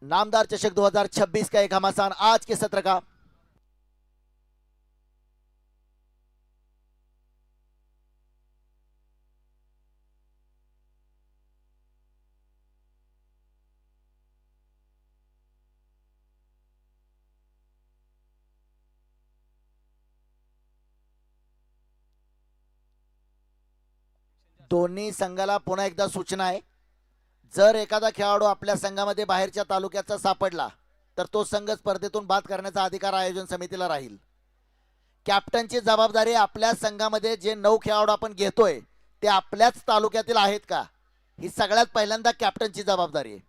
नामदार चषक 2026 का एक घमासान आज के सत्र का। दोन्ही संघाला पुन्हा एकदा सूचना आहे, जर एखादा खेळाडू आपल्या संघामध्ये बाहेरच्या तालुक्याचा सापडला तर तो संघ स्पर्धेतून बाद करण्याचा अधिकार आयोजन समितीला राहील. कॅप्टनची जबाबदारी आपल्या संघामध्ये जे 9 खेळाडू आपण घेतोय ते आपल्याच तालुक्यातील आहेत का, ही सगळ्यात पहिल्यांदा कॅप्टनची जबाबदारी आहे.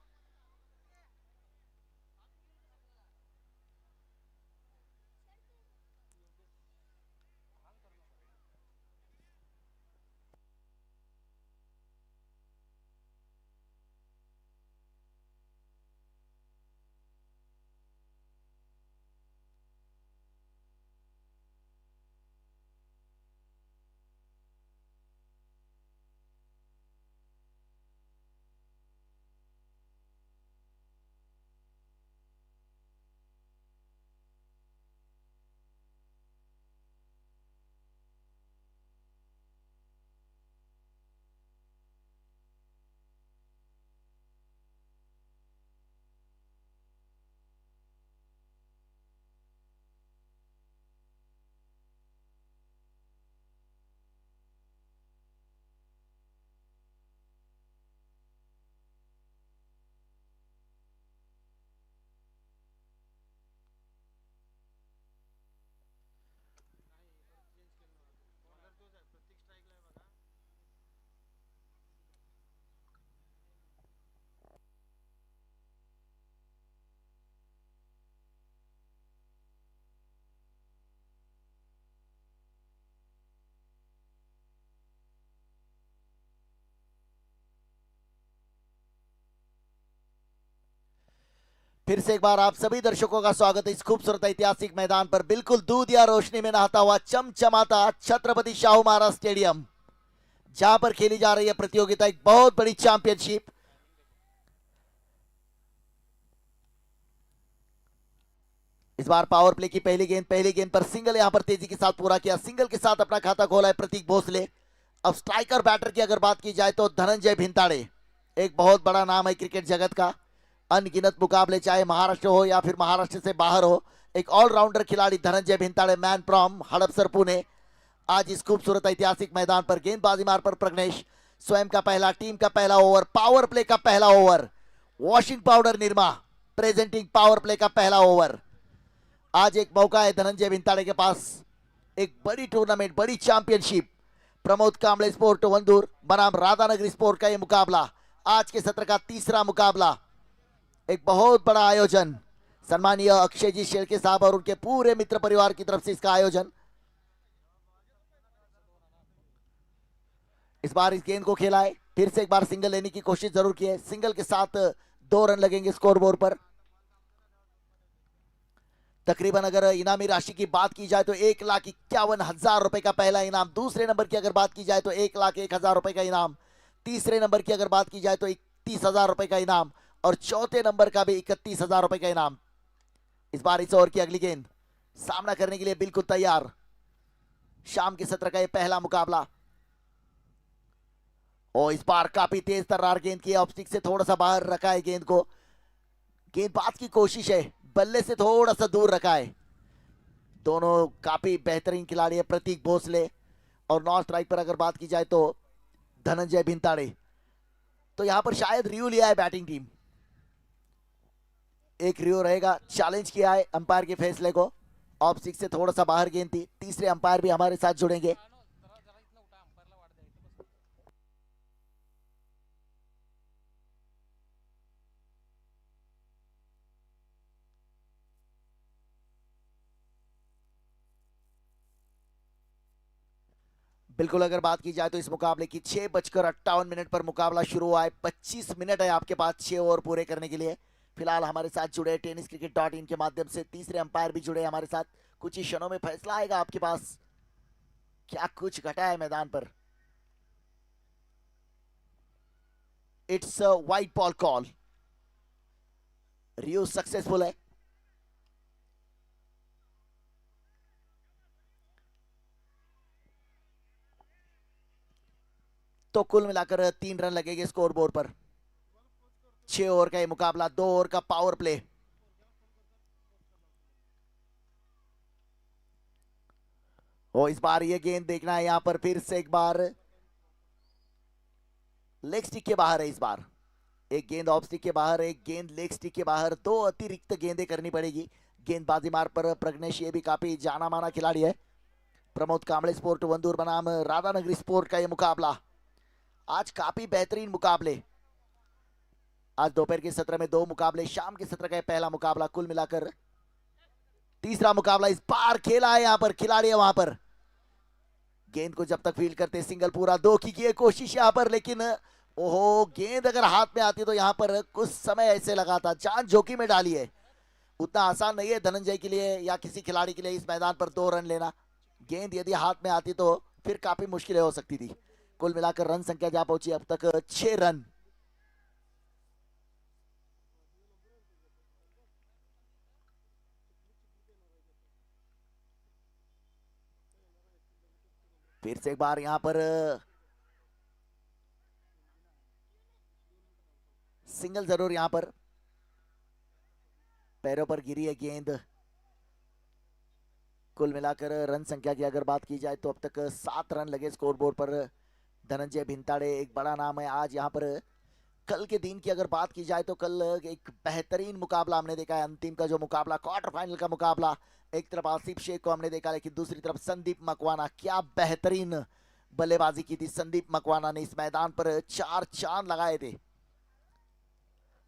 फिर से एक बार आप सभी दर्शकों का स्वागत है इस खूबसूरत ऐतिहासिक मैदान पर। बिल्कुल दूध या रोशनी में नहाता हुआ चमचमाता छत्रपति शाहू महाराज स्टेडियम, जहां पर खेली जा रही है प्रतियोगिता, एक बहुत बड़ी चैंपियनशिप। इस बार पावर प्ले की पहली गेंद पर सिंगल यहां पर तेजी के साथ पूरा किया, सिंगल के साथ अपना खाता खोला है प्रतीक भोसले। अब स्ट्राइकर बैटर की अगर बात की जाए तो धनंजय भिंताड़े, एक बहुत बड़ा नाम है क्रिकेट जगत का। अनगिनत मुकाबले चाहे महाराष्ट्र हो या फिर महाराष्ट्र से बाहर हो, एक ऑलराउंडर खिलाड़ी धनंजय भिंताड़े, मैन फ्रॉम हड़पसर पुणे, आज इस खूबसूरत ऐतिहासिक मैदान पर गेंदबाजी मार पर प्रज्ञेश, स्वयं का पहला, टीम का पहला ओवर, पावर प्ले का पहला over, washing powder Nirma presenting power play का पहला ओवर। आज एक मौका है धनंजय भिंताड़े के पास, एक बड़ी टूर्नामेंट, बड़ी चैंपियनशिप। प्रमोद कांबळे स्पोर्ट वंदूर बनाम राधानगरी स्पोर्ट का यह मुकाबला, आज के सत्र का तीसरा मुकाबला, एक बहुत बड़ा आयोजन। सम्मानीय अक्षय जी शेळके साहब और उनके पूरे मित्र परिवार की तरफ से इसका आयोजन। इस बार इस गेंद को खेला है, फिर से एक बार सिंगल लेने की कोशिश जरूर की है, सिंगल के साथ 2 रन लगेंगे स्कोरबोर्ड पर। तकरीबन अगर इनामी राशि की बात की जाए तो 1,51,000 रुपए का पहला इनाम, दूसरे नंबर की अगर बात की जाए तो 1,01,000 रुपए का इनाम, तीसरे नंबर की अगर बात की जाए तो 31,000 रुपए का इनाम, और चौथे नंबर का भी 31,000 रुपए का इनाम। इस बार इस ओवर की अगली गेंद सामना करने के लिए बिल्कुल तैयार, शाम के सत्र का यह पहला मुकाबला। और इस बार काफी तेज तर्रार गेंद की, ऑफ स्टिक से थोड़ा सा बाहर रखा है गेंद को, गेंदबाज की कोशिश है, बल्ले से थोड़ा सा दूर रखा है। दोनों काफी बेहतरीन खिलाड़ी है, प्रतीक भोसले और नॉन स्ट्राइक पर अगर बात की जाए तो धनंजय भिंताड़े। तो यहां पर शायद रिव्यू लिया है बैटिंग टीम, एक रिव्यू रहेगा, चैलेंज किया है अंपायर के फैसले को। ऑफ स्टिक से थोड़ा सा बाहर गेंद थी, तीसरे अंपायर भी हमारे साथ जुड़ेंगे। बिल्कुल अगर बात की जाए तो इस मुकाबले की 6:58 पर मुकाबला शुरू हुआ है, 25 मिनट है आपके पास 6 ओवर पूरे करने के लिए। फिलहाल हमारे साथ जुड़े tenniscricket.in के माध्यम से तीसरे अंपायर भी जुड़े हमारे साथ, कुछ ही क्षणों में फैसला आएगा आपके पास, क्या कुछ घटा है मैदान पर। It's white ball call, Rio successful है। तो कुल मिलाकर 3 रन लगेंगे स्कोर बोर्ड पर। 6 ओवर का ये मुकाबला, 2 ओवर का पावर प्ले। और इस बार ये गेंद देखना है यहां पर फिर से एक बार लेग स्टिक के बाहर है। इस बार एक गेंद ऑफ स्टिक के बाहर, एक गेंद लेग स्टिक के बाहर, 2 अतिरिक्त गेंदें करनी पड़ेगी। गेंदबाजी मार पर प्रज्ञेश ये भी काफी जाना माना खिलाड़ी है। प्रमोद कांबळे स्पोर्ट वंदूर बनाम राधानगरी स्पोर्ट का ये मुकाबला। आज काफी बेहतरीन मुकाबले। आज दोपहर के सत्र में 2 मुकाबले, शाम के सत्र का पहला मुकाबला, कुल मिलाकर तीसरा मुकाबला इस बार खेला है। यहां पर खिलाड़ी है वहां पर, गेंद को जब तक फील्ड करते सिंगल पूरा, 2 की कोशिश यहां पर, लेकिन ओहो गेंद अगर हाथ में आती तो यहां पर कुछ समय ऐसे लगा था, जान जोखिम में डाली है। उतना आसान नहीं है धनंजय के लिए या किसी खिलाड़ी के लिए इस मैदान पर 2 रन लेना। गेंद यदि हाथ में आती तो फिर काफी मुश्किलें हो सकती थी। कुल मिलाकर रन संख्या जा पहुंची अब तक 6 रन। फिर से एक बार यहां पर सिंगल जरूर, यहां पर पैरों पर गिरी है गेंद। कुल मिलाकर रन संख्या की अगर बात की जाए तो अब तक 7 रन लगे स्कोर बोर्ड पर। धनंजय भिंताड़े एक बड़ा नाम है आज यहाँ पर। कल के दिन की अगर बात की जाए तो कल एक बेहतरीन मुकाबला हमने देखा है। अंतिम का जो मुकाबला, क्वार्टर फाइनल का मुकाबला, एक तरफ आसिफ शेख को हमने देखा, लेकिन दूसरी तरफ संदीप मकवाना, क्या बेहतरीन बल्लेबाजी की थी संदीप मकवाना ने। इस मैदान पर 4 चांद लगाए थे।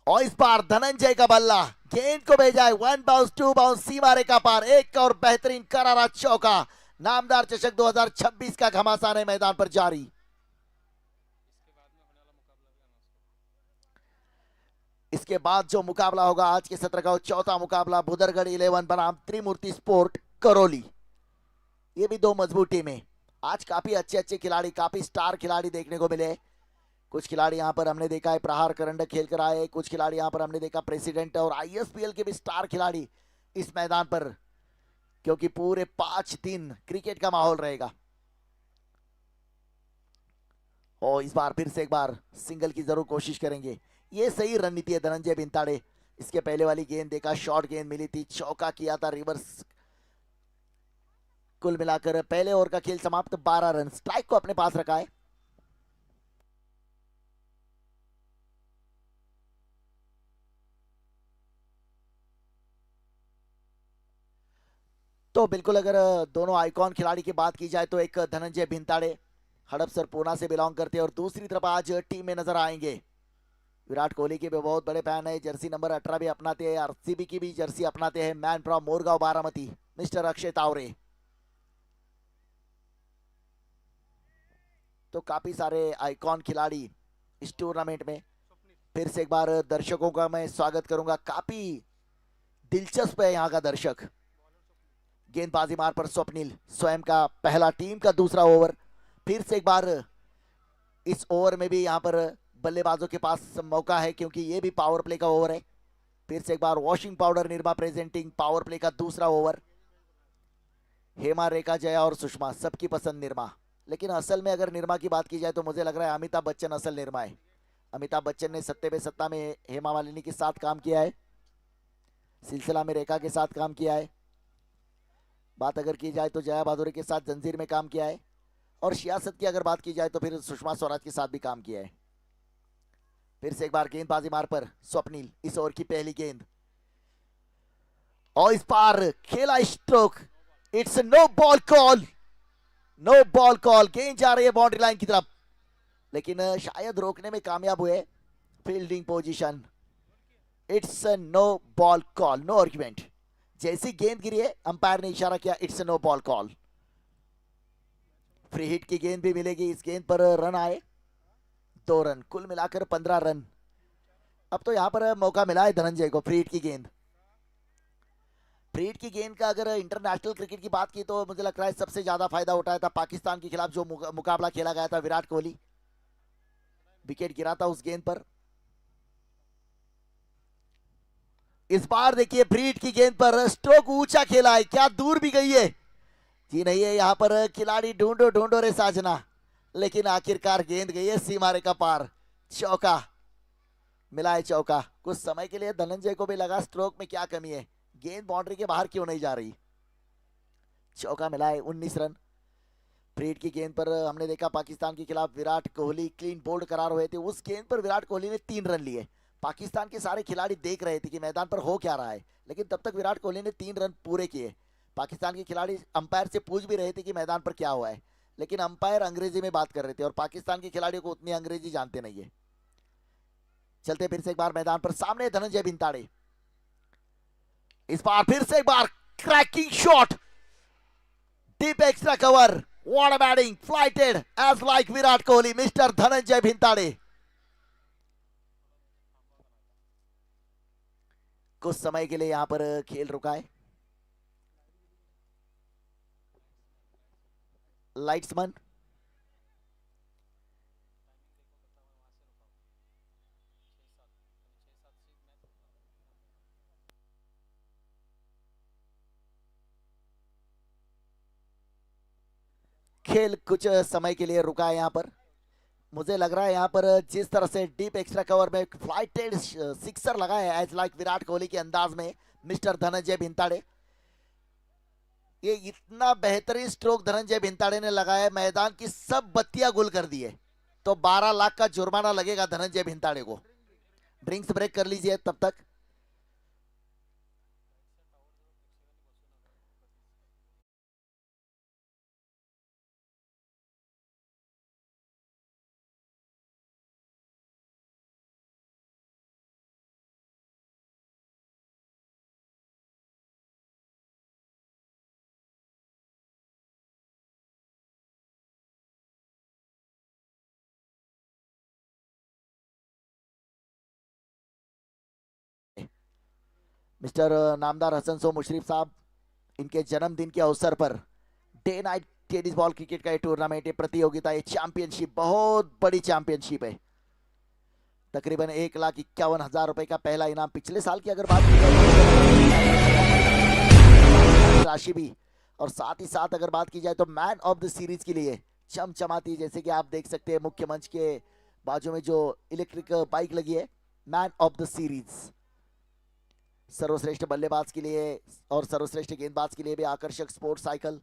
और इस बार धनंजय का बल्ला, गेंद को भेजा है 1 बाउंस 2 बाउंस, सीमा रेखा पार, एक और बेहतरीन करारा चौका। नामदार चषक 2026 का घमासान है मैदान पर जारी। इसके बाद जो मुकाबला होगा आज के सत्र का, चौथा मुकाबला, भुदरगढ़ 11 बनाम त्रिमूर्ति स्पोर्ट करौली। ये भी 2 मजबूत टीमें। आज काफी अच्छे अच्छे खिलाड़ी, काफी स्टार खिलाड़ी देखने को मिले। कुछ खिलाड़ी यहां पर हमने देखा है प्रहार करंडक खेल कर आए, कुछ खिलाड़ी यहां पर हमने देखा प्रेसिडेंट और आईएसपीएल के भी स्टार खिलाड़ी इस मैदान पर, क्योंकि पूरे 5 दिन क्रिकेट का माहौल रहेगा। और इस बार फिर से एक बार सिंगल की जरूर कोशिश करेंगे। ये सही रणनीति है धनंजय भिंताड़े। इसके पहले वाली गेंद देखा, शॉर्ट गेंद मिली थी, चौका किया था रिवर्स। कुल मिलाकर पहले ओवर का खेल समाप्त, 12 रन, स्ट्राइक को अपने पास रखा है। तो बिल्कुल अगर दोनों आइकॉन खिलाड़ी की बात की जाए तो एक धनंजय भिंताड़े हड़पसर पूना से बिलोंग करते हैं, और दूसरी तरफ आज टीम में नजर आएंगे विराट कोहली के भी बहुत बड़े फैन है, जर्सी नंबर 18 भी अपनाते हैं, आरसीबी की भी जर्सी अपनाते हैं, man from Morgaon Baramati, mister Akshay Taware. तो काफी सारे आइकॉन खिलाड़ी इस टूर्नामेंट में। फिर से एक बार दर्शकों का मैं स्वागत करूंगा। काफी दिलचस्प है यहाँ का दर्शक। गेंदबाजी मार पर स्वप्निल, स्वयं का पहला, टीम का दूसरा ओवर। फिर से एक बार इस ओवर में भी यहाँ पर बल्लेबाजों के पास मौका है, क्योंकि ये भी पावर प्ले का ओवर है। फिर से एक बार washing powder Nirma presenting power play का दूसरा ओवर। हेमा, रेखा, जया और सुषमा सबकी पसंद निर्मा, लेकिन असल में अगर निर्मा की बात की जाए तो मुझे लग रहा है अमिताभ बच्चन असल निर्मा है। अमिताभ बच्चन ने सत्ते पे सत्ता में हेमा मालिनी के साथ काम किया है, सिलसिला में रेखा के साथ काम किया है, बात अगर की जाए तो जया भादुरी के साथ जंजीर में काम किया है, और सियासत की अगर बात की जाए तो फिर सुषमा स्वराज के साथ भी काम किया है। फिर से एक बार गेंदबाजी मार पर स्वप्निल, इस ओवर की पहली गेंद, और इस बार खेला stroke, it's no ball call, no ball call. गेंद जा रही है बाउंड्री लाइन की तरफ, लेकिन शायद रोकने में कामयाब हुए। Fielding position, it's no ball call, no argument. जैसी गेंद गिरी है अंपायर ने इशारा किया, it's no ball call. Free hit की गेंद भी मिलेगी। इस गेंद पर रन आए 2 रन, कुल मिलाकर 15 रन। अब तो यहां पर मौका मिला है धनंजय को फ्री हिट की गेंद। फ्री हिट की गेंद का अगर इंटरनेशनल क्रिकेट की बात की तो मुझे लगता है सबसे ज्यादा फायदा उठाया था पाकिस्तान के खिलाफ जो मुकाबला खेला गया था। विराट कोहली विकेट गिरा था उस गेंद पर। इस बार देखिए फ्रीड की गेंद पर स्ट्रोक ऊंचा खेला है, क्या दूर भी गई है जी नहीं है। यहाँ पर खिलाड़ी ढूंढो ढूंढो रे साजना, लेकिन आखिरकार गेंद गई है सीमा रेखा पार। चौका मिला है, चौका। कुछ समय के लिए धनंजय को भी लगा स्ट्रोक में क्या कमी है, गेंद बाउंड्री के बाहर क्यों नहीं जा रही। चौका मिला है, 19 रन। फ्रीड की गेंद पर हमने देखा पाकिस्तान के खिलाफ विराट कोहली क्लीन बोल्ड करार हुए थे, उस गेंद पर विराट कोहली ने 3 रन लिए। पाकिस्तान के सारे खिलाड़ी देख रहे थे कि मैदान पर हो क्या रहा है, लेकिन तब तक विराट कोहली ने 3 रन पूरे किए। पाकिस्तान के खिलाड़ी अंपायर से पूछ भी रहे थे कि मैदान पर क्या हुआ है, लेकिन अंपायर अंग्रेजी में बात कर रहे थे और पाकिस्तान के खिलाड़ियों को उतनी अंग्रेजी जानते नहीं है। चलते फिर से एक बार मैदान पर, सामने धनंजय भिंताड़े। इस बार फिर से एक बार cracking shot, deep extra cover, what a batting, flighted edge like Virat Kohli, mister Dhananjay Bhintade. कुछ समय के लिए यहां पर खेल रुका है। लाइट्समैन खेल कुछ समय के लिए रुका है यहाँ पर। मुझे लग रहा है यहाँ पर जिस तरह से डीप एक्स्ट्रा कवर में फ्लाइटेड सिक्सर लगाया है एज लाइक विराट कोहली के अंदाज में मिस्टर धनंजय भिंताड़े, ये इतना बेहतरीन स्ट्रोक धनंजय भिंताड़े ने लगाया, मैदान की सब बत्तियां गुल कर दी है। तो 12 लाख का जुर्माना लगेगा धनंजय भिंताड़े को। ड्रिंक्स ब्रेक कर लीजिए तब तक। मिस्टर नामदार हसन सो मुशरिफ साहब, इनके जन्मदिन के अवसर per day night tennis ball cricket का ये टूर्नामेंट, ये प्रतियोगिता, ये चैंपियनशिप, बहुत बड़ी चैंपियनशिप है। तकरीबन 1,51,000 रुपए का पहला इनाम। पिछले साल की अगर बात की राशि भी, और साथ ही साथ अगर बात की जाए तो मैन ऑफ द सीरीज के लिए चमचमाती, जैसे कि आप देख सकते हैं मुख्य मंच के बाजू में जो इलेक्ट्रिक बाइक लगी है, मैन ऑफ द सीरीज। सर्वश्रेष्ठ बल्लेबाज के लिए और सर्वश्रेष्ठ गेंदबाज के लिए भी आकर्षक स्पोर्ट्स साइकिल।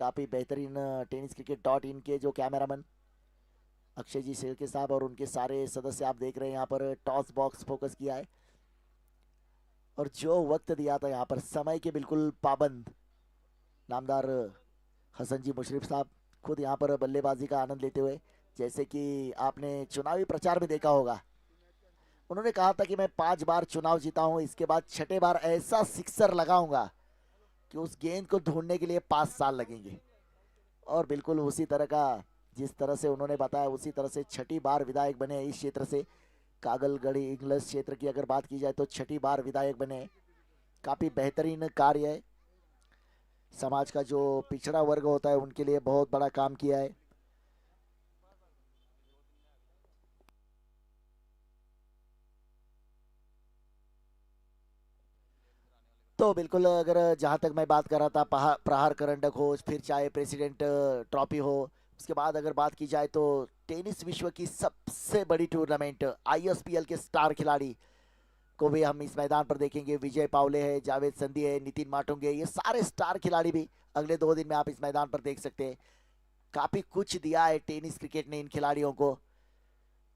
काफी बेहतरीन टेनिस क्रिकेट .in के जो कैमरामैन अक्षय जी शेरके साहब और उनके सारे सदस्य आप देख रहे हैं यहाँ पर टॉस बॉक्स फोकस किया है, और जो वक्त दिया था यहाँ पर समय के बिल्कुल पाबंद नामदार हसन जी मुशरिफ साहब, खुद यहाँ पर बल्लेबाजी का आनंद लेते हुए, जैसे कि आपने चुनावी प्रचार में देखा होगा, उन्होंने कहा था कि मैं 5 बार चुनाव जीता हूं, इसके बाद 6ठे बार ऐसा सिक्सर लगाऊंगा कि उस गेंद को ढूंढने के लिए 5 साल लगेंगे। और बिल्कुल उसी तरह का, जिस तरह से उन्होंने बताया, उसी तरह से 6ठी बार विधायक बने इस क्षेत्र से। कागलगढ़ी इंग्लिश क्षेत्र की अगर बात की जाए तो 6ठी बार विधायक बने। काफ़ी बेहतरीन कार्य है, समाज का जो पिछड़ा वर्ग होता है उनके लिए बहुत बड़ा काम किया है। तो बिल्कुल, अगर जहां तक मैं बात कर रहा था, प्रहार करंडक हो, फिर चाहे प्रेसिडेंट ट्रॉफी हो, उसके बाद अगर बात की जाए तो टेनिस विश्व की सबसे बड़ी टूर्नामेंट ISPL के स्टार खिलाड़ी को भी हम इस मैदान पर देखेंगे। विजय पावले है, जावेद संधी है, नितिन माटुंगे, ये सारे स्टार खिलाड़ी भी अगले 2 दिन में आप इस मैदान पर देख सकते हैं। काफी कुछ दिया है टेनिस क्रिकेट ने इन खिलाड़ियों को,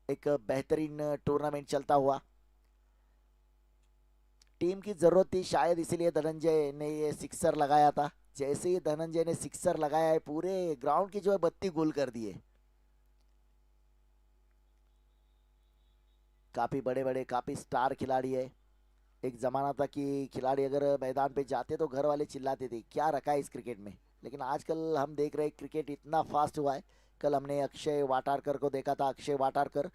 एक बेहतरीन टूर्नामेंट चलता हुआ। टीम की जरूरत थी शायद, इसीलिए धनंजय ने ये सिक्सर लगाया था। जैसे ही धनंजय ने सिक्सर लगाया है, पूरे ग्राउंड की जो है बत्ती गुल कर दी है। काफी बड़े बड़े, काफी स्टार खिलाड़ी है। एक जमाना था कि खिलाड़ी अगर मैदान पे जाते तो घर वाले चिल्लाते थे क्या रखा है इस क्रिकेट में, लेकिन आजकल हम देख रहे हैं क्रिकेट इतना फास्ट हुआ है। कल हमने अक्षय वाटारकर को देखा था। अक्षय वाटारकर,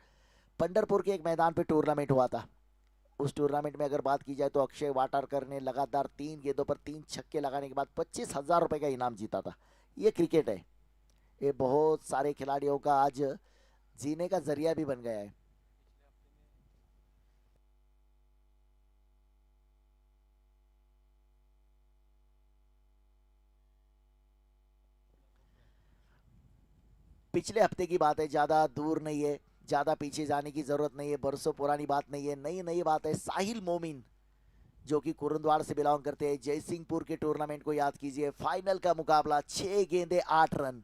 पंडरपुर के एक मैदान पे टूर्नामेंट हुआ था। उस टूर्नामेंट में अगर बात की जाए तो अक्षय वाटारकर ने लगातार 3 गेंदों पर 3 छक्के लगाने के बाद 25,000 रुपए का इनाम जीता था। ये क्रिकेट है, ये बहुत सारे खिलाड़ियों का आज जीने का जरिया भी बन गया है। पिछले हफ्ते की बात है, ज़्यादा दूर नहीं है, ज़्यादा पीछे जाने की ज़रूरत नहीं है, बरसों पुरानी बात नहीं है, नई नई बात है। साहिल मोमिन जो कि कुरुंदवाड़ से बिलोंग करते हैं, जयसिंहपुर के टूर्नामेंट को याद कीजिए। फाइनल का मुकाबला, 6 गेंदे 8 रन,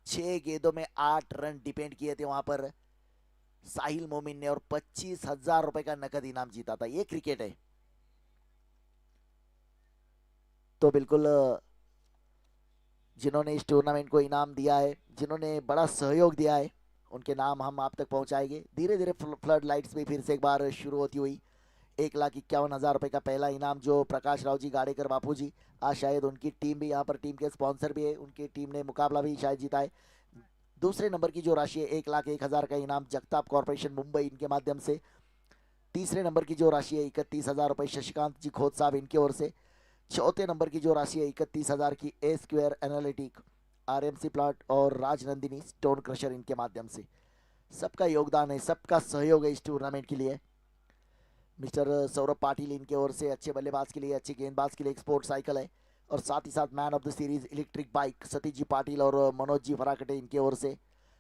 6 गेंदों में 8 रन डिपेंड किए थे वहां पर साहिल मोमिन ने, और 25,000 रुपए का नकद इनाम जीता था। ये क्रिकेट है। तो बिल्कुल जिन्होंने इस टूर्नामेंट को इनाम दिया है, जिन्होंने बड़ा सहयोग दिया है, उनके नाम हम आप तक पहुंचाएंगे। धीरे धीरे फ्लड लाइट्स भी फिर से एक बार शुरू होती हुई। 1,51,000 रुपए का पहला इनाम जो प्रकाश राव जी गाड़ेकर बापू जी, आज शायद उनकी टीम भी यहाँ पर, टीम के स्पॉन्सर भी है, उनकी टीम ने मुकाबला भी शायद जीता है। दूसरे नंबर की जो राशि है 1,01,000 का इनाम जगताप कॉर्पोरेशन मुंबई, इनके माध्यम से। तीसरे नंबर की जो राशि है 31,000 रुपये शशिकांत जी खोत साहब, इनकी ओर से। चौथे नंबर की जो राशि है 31,000 की ए स्क्वेयर एनालिटिक, आरएमसी प्लाट और राजनंदिनी स्टोन क्रशर, इनके माध्यम से। सबका योगदान है, सबका सहयोग है इस टूर्नामेंट के लिए। मिस्टर सौरभ पाटिल, इनके ओर से अच्छे बल्लेबाज के लिए, अच्छे गेंदबाज के लिए एक स्पोर्ट्स साइकिल है, और साथ ही साथ man of the series electric bike Satish ji Patil और मनोज जी फराकटे, इनके ओर से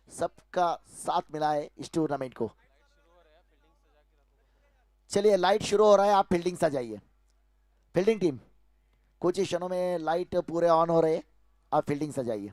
सबका साथ मिला है इस टूर्नामेंट को। चलिए लाइट शुरू हो रहा है, आप फील्डिंग सजाइए। फील्डिंग टीम, कुछ ही क्षणों में लाइट पूरे ऑन हो रहे हैं, आप फील्डिंग सजाइए।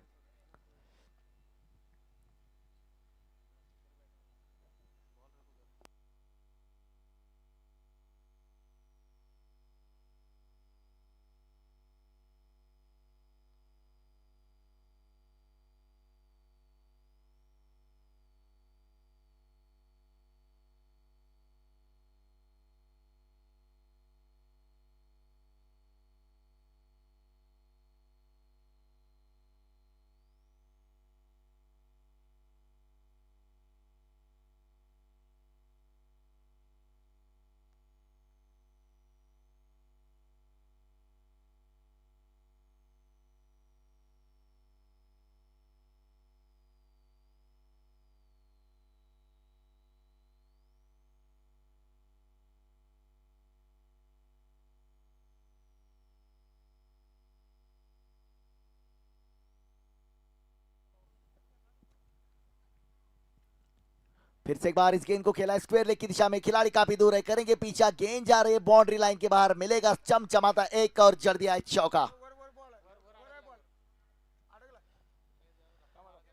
फिर से एक बार इस गेंद को खेला स्क्वायर लेग की दिशा में, खिलाड़ी काफी दूर है, करेंगे पीछा, गेंद जा रही है बाउंड्री लाइन के बाहर, मिलेगा चमचमाता एक और जड़ दिया है चौका।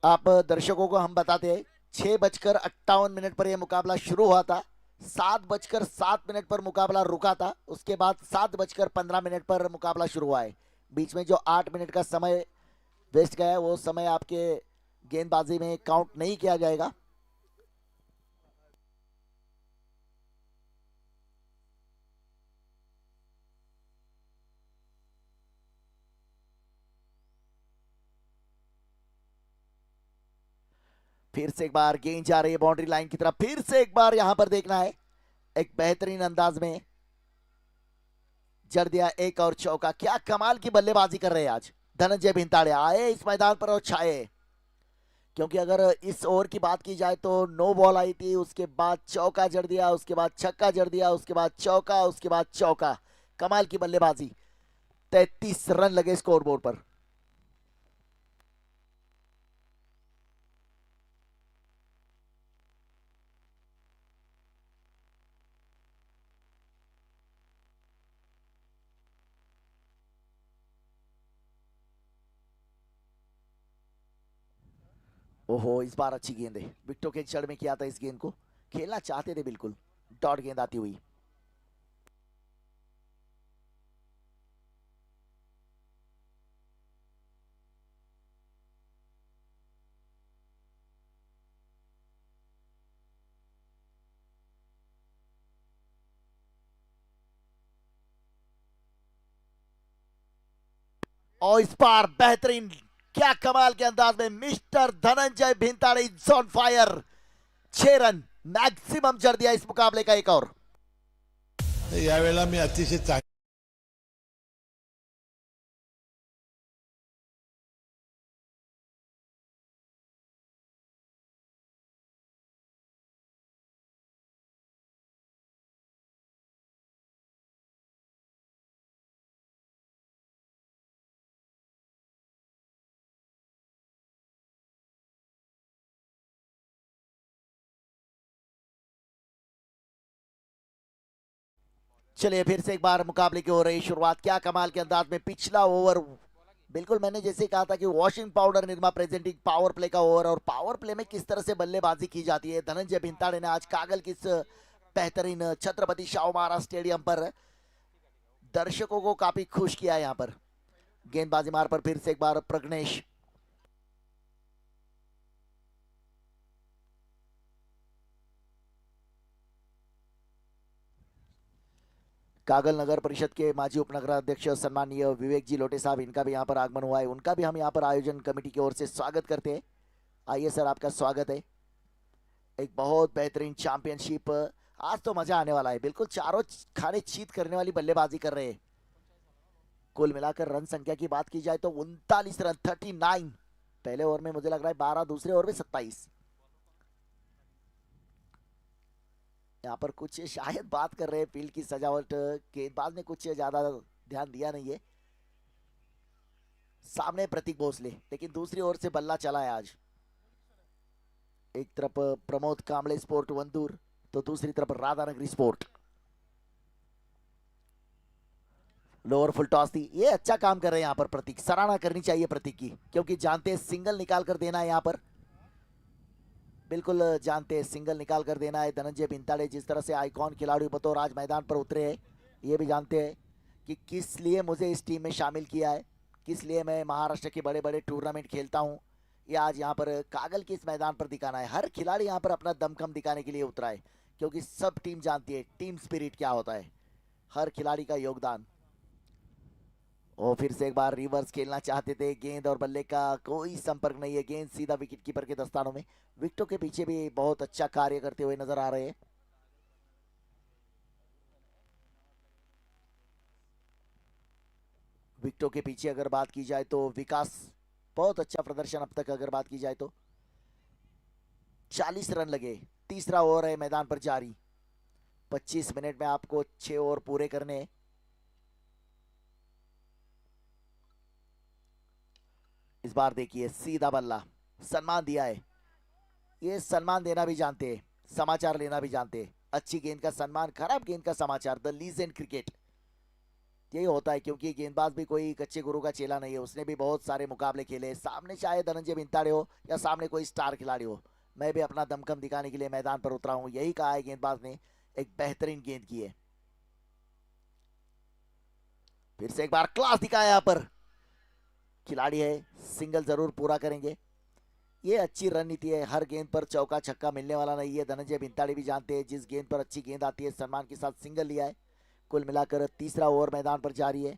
आप दर्शकों को हम बताते हैं, 6 बजकर 58 मिनट पर यह मुकाबला शुरू हुआ था। 7 बजकर 7 मिनट पर मुकाबला रुका था, उसके बाद 7 बजकर 15 मिनट पर मुकाबला शुरू हुआ है। बीच में जो 8 मिनट का समय वेस्ट गया है, वो समय आपके गेंदबाजी में काउंट नहीं किया जाएगा। फिर से एक बार गेंद जा रही है बाउंड्री लाइन की तरफ, फिर से एक बार यहां पर देखना है, एक बेहतरीन अंदाज में जड़ दिया एक और चौका। क्या कमाल की बल्लेबाजी कर रहे हैं आज धनंजय भिंताड़े, आए इस मैदान पर और छाए। क्योंकि अगर इस ओवर की बात की जाए तो नो बॉल आई थी, उसके बाद चौका जड़ दिया, उसके बाद छक्का जड़ दिया, उसके बाद चौका, उसके बाद चौका। कमाल की बल्लेबाजी, 33 रन लगे स्कोरबोर्ड पर। ओहो, इस बार अच्छी गेंद है, विक्टो के जड़ में किया था इस गेंद को, खेलना चाहते थे बिल्कुल। डॉट गेंद आती हुई। और इस बार बेहतरीन, क्या कमाल के अंदाज में mister Dhananjay Bhintade is on fire. 6 run maximum जड़ दिया इस मुकाबले का एक और। यावेळेला मी अतिशय चलिए फिर से एक बार मुकाबले की हो रही शुरुआत, क्या कमाल के अंदाज में पिछला ओवर, बिल्कुल मैंने जैसे कहा था कि washing powder Nirma presenting power play का ओवर, और पावर प्ले में किस तरह से बल्लेबाजी की जाती है। धनंजय भिंताड़े ने आज कागल की इस बेहतरीन छत्रपति शाहू महाराज स्टेडियम पर दर्शकों को काफी खुश किया है। यहाँ पर गेंदबाजी मार पर फिर से एक बार प्रग्नेश, कागल नगर परिषद के माजी उपनगराध्यक्ष सम्मानीय विवेक जी लोटे साहब, इनका भी यहाँ पर आगमन हुआ है, उनका भी हम यहाँ पर आयोजन कमेटी की ओर से स्वागत करते हैं। आइए सर, आपका स्वागत है। एक बहुत बेहतरीन चैंपियनशिप, आज तो मजा आने वाला है, बिल्कुल चारों खाने चीत करने वाली बल्लेबाजी कर रहे हैं। कुल मिलाकर रन संख्या की बात की जाए तो 39 रन, 39 पहले ओवर में, मुझे लग रहा है 12, दूसरे ओवर में 27। यहाँ पर कुछ शायद बात कर रहे हैं फील्ड की सजावट, गेंदबाज ने कुछ ज्यादा ध्यान दिया नहीं है। सामने प्रतीक भोसले, लेकिन दूसरी ओर से बल्ला चला है आज। एक तरफ प्रमोद कांबळे स्पोर्ट वंदूर, तो दूसरी तरफ Radhanagari sport. Lower full toss थी, ये अच्छा काम कर रहे हैं यहाँ पर प्रतीक, सराहना करनी चाहिए प्रतीक की, क्योंकि जानते हैं सिंगल निकाल कर देना है यहाँ पर, बिल्कुल जानते हैं सिंगल निकाल कर देना है। धनंजय भिंताड़े जिस तरह से आइकॉन खिलाड़ी बतौर आज मैदान पर उतरे हैं, ये भी जानते हैं कि किस लिए मुझे इस टीम में शामिल किया है, किस लिए मैं महाराष्ट्र के बड़े बड़े टूर्नामेंट खेलता हूँ। ये आज यहाँ पर कागल के इस मैदान पर दिखाना है। हर खिलाड़ी यहाँ पर अपना दमखम दिखाने के लिए उतरा है, क्योंकि सब टीम जानती है टीम स्पिरिट क्या होता है, हर खिलाड़ी का योगदान। और फिर से एक बार रिवर्स खेलना चाहते थे, गेंद और बल्ले का कोई संपर्क नहीं है, गेंद सीधा विकेट कीपर के दस्तानों में। विकेटों के पीछे भी बहुत अच्छा कार्य करते हुए नजर आ रहे हैं। विकेटों के पीछे अगर बात की जाए तो विकास, बहुत अच्छा प्रदर्शन अब तक अगर बात की जाए तो। 40 रन लगे, तीसरा ओवर है मैदान पर जारी। 25 मिनट में आपको 6 ओवर पूरे करने हैं। इस बार देखिए सीधा बल्ला, सम्मान दिया है, ये सम्मान देना भी जानते हैं, समाचार लेना भी जानते हैं। अच्छी गेंद का सम्मान, खराब गेंद का समाचार, द लीजेंड क्रिकेट यही होता है, क्योंकि गेंदबाज भी कोई कच्चे गुरु का चेला नहीं है, उसने भी बहुत सारे मुकाबले खेले। सामने चाहे धनंजय भिंताड़े हो या सामने कोई स्टार खिलाड़ी हो, मैं भी अपना दमखम दिखाने के लिए मैदान पर उतरा हूं, यही कहा है गेंदबाज ने। एक बेहतरीन गेंद की है, फिर से एक बार क्लास दिखाया यहाँ पर, खिलाड़ी है, सिंगल जरूर पूरा करेंगे। ये अच्छी रणनीति है, हर गेंद पर चौका छक्का मिलने वाला नहीं है। धनंजय भिंताड़ी भी जानते हैं जिस गेंद पर अच्छी गेंद आती है सम्मान के साथ सिंगल लिया है। कुल मिलाकर तीसरा ओवर मैदान पर जारी है।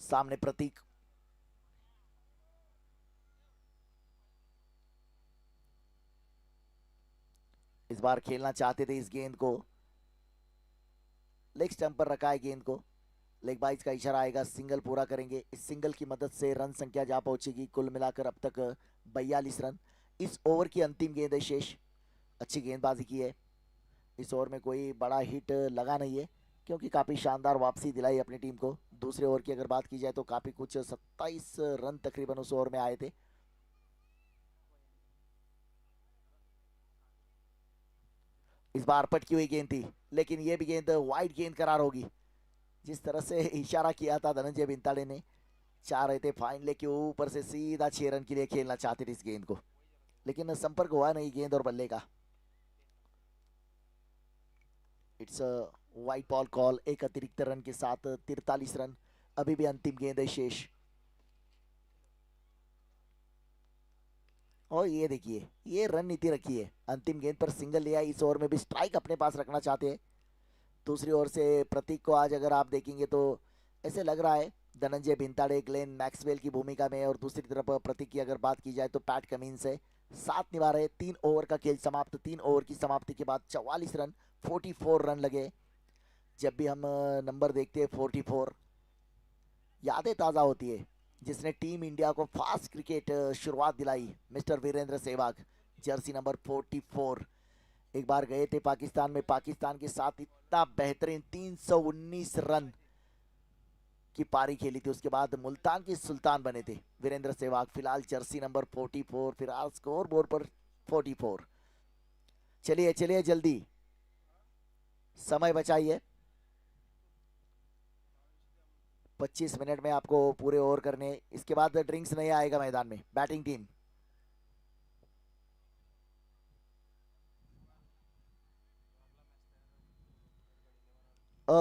सामने प्रतीक, इस बार खेलना चाहते थे इस गेंद को, लेग स्टंप पर रखा है गेंद को, लेग बाइज का इशारा आएगा, सिंगल पूरा करेंगे। इस सिंगल की मदद से रन संख्या जा पहुंचेगी, कुल मिलाकर अब तक 42 रन। इस ओवर की अंतिम गेंद है शेष, अच्छी गेंदबाजी की है। इस ओवर में कोई बड़ा हिट लगा नहीं है, क्योंकि काफ़ी शानदार वापसी दिलाई अपनी टीम को। दूसरे ओवर की अगर बात की जाए तो काफ़ी कुछ 27 रन तकरीबन उस ओवर में आए थे। इस बार पटकी हुई गेंद थी, लेकिन यह भी गेंद वाइड गेंद करार होगी। जिस तरह से इशारा किया था धनंजय बिंताड़े ने, चाह रहे थे फाइन लेके ऊपर से सीधा 6 रन के लिए खेलना चाहते थे इस गेंद को, लेकिन संपर्क हुआ नहीं गेंद और बल्ले का। It's a wide ball call. एक अतिरिक्त रन के साथ 43 रन, अभी भी अंतिम गेंद है शेष। और ये देखिए, ये रणनीति रखी है, अंतिम गेंद पर सिंगल लिया, इस ओवर में भी स्ट्राइक अपने पास रखना चाहते हैं। दूसरी ओर से प्रतीक को आज अगर आप देखेंगे तो ऐसे लग रहा है धनंजय भिंताड़े ग्लेन मैक्सवेल की भूमिका में, और दूसरी तरफ प्रतीक की अगर बात की जाए तो पैट कमिंस है। 7 निभा रहे, 3 ओवर का खेल समाप्त। 3 ओवर की समाप्ति के बाद 44 रन, 44 रन लगे। जब भी हम नंबर देखते हैं 44, यादें ताज़ा होती है। जिसने टीम इंडिया को फास्ट क्रिकेट शुरुआत दिलाई, mister Virender Sehwag, jersey number 44। एक बार गए थे पाकिस्तान में, पाकिस्तान के साथ इतना बेहतरीन 319 रन की पारी खेली थी। उसके बाद मुल्तान के सुल्तान बने थे वीरेंद्र सहवाग। फिलहाल जर्सी नंबर 44, फिलहाल स्कोर बोर्ड पर 44। चलिए चलिए जल्दी, समय बचाइए। 25 मिनट में आपको पूरे ओवर करने, इसके बाद ड्रिंक्स नहीं आएगा मैदान में। बैटिंग टीम,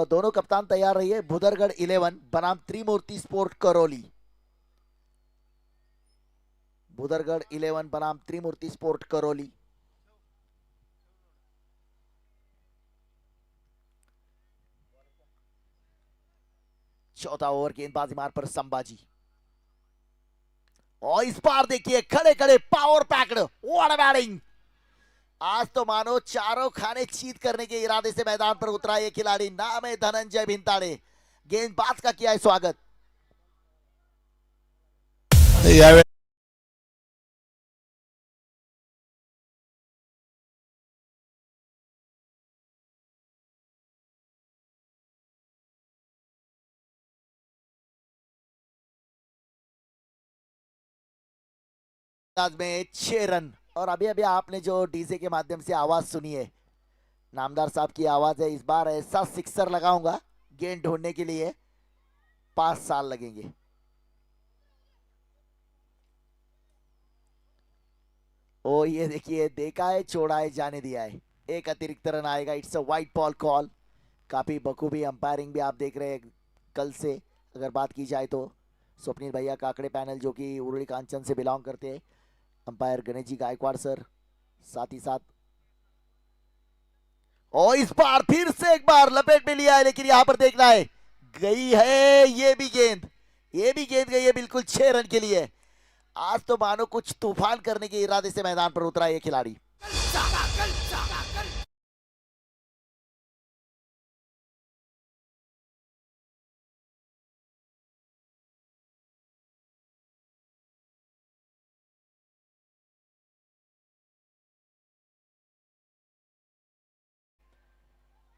दोनों कप्तान तैयार रहिए। भुदरगढ़ 11 बनाम त्रिमूर्ति स्पोर्ट करौली। भुदरगढ़ 11 बनाम त्रिमूर्ति स्पोर्ट करौली। चौथा ओवर गेंदबाजी मार पर संभाजी, और इस बार देखिए खड़े खड़े power packed, what a batting. आज तो मानो चारों खाने चीत करने के इरादे से मैदान पर उतरा ये खिलाड़ी। नाम है धनंजय भिंताड़े। गेंदबाज का किया है स्वागत। यावेळी अंदाज में 6 रन। और अभी अभी आपने जो डीजे के माध्यम से आवाज सुनी है, नामदार साहब की आवाज है। इस बार ऐसा सिक्सर लगाऊंगा गेंद ढूंढने के लिए 5 साल लगेंगे। ओ ये देखिए, देखा है, छोड़ा है, जाने दिया है। एक अतिरिक्त रन आएगा। It's a wide ball call. काफी बखूबी अंपायरिंग भी आप देख रहे हैं कल से अगर बात की जाए तो। स्वप्निल भैया काकड़े पैनल जो कि उरुली कांचन से बिलोंग करते हैं, अंपायर गणेश जी गायकवाड़ सर, साथ ही साथ। और इस बार फिर से एक बार लपेट में लिया है, लेकिन यहां पर देखना है, गई है ये भी गेंद, ये भी गेंद गई है बिल्कुल 6 रन के लिए। आज तो मानो कुछ तूफान करने के इरादे से मैदान पर उतरा ये खिलाड़ी।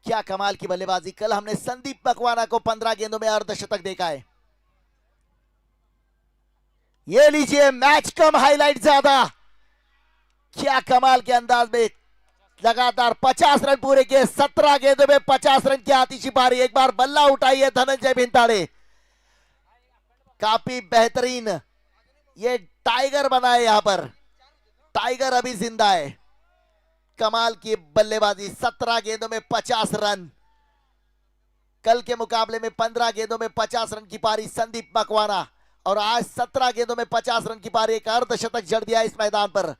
क्या कमाल की बल्लेबाजी। कल हमने संदीप मकवाना को 15 गेंदों में अर्धशतक देखा है। ये लीजिए मैच कम हाईलाइट ज्यादा। क्या कमाल के अंदाज में लगातार 50 रन पूरे किए। 17 गेंदों में 50 रन की आतिशी पारी। एक बार बल्ला उठाई है धनंजय भिंताड़े, काफी बेहतरीन ये टाइगर बना है। यहां पर टाइगर अभी जिंदा है। कमाल की बल्लेबाजी। 17 गेंदों में 50 रन। कल के मुकाबले में 15 गेंदों में 50 रन की पारी संदीप मकवाना, और आज 17 गेंदों में 50 रन की पारी। एक अर्धशतक जड़ दिया इस मैदान पर।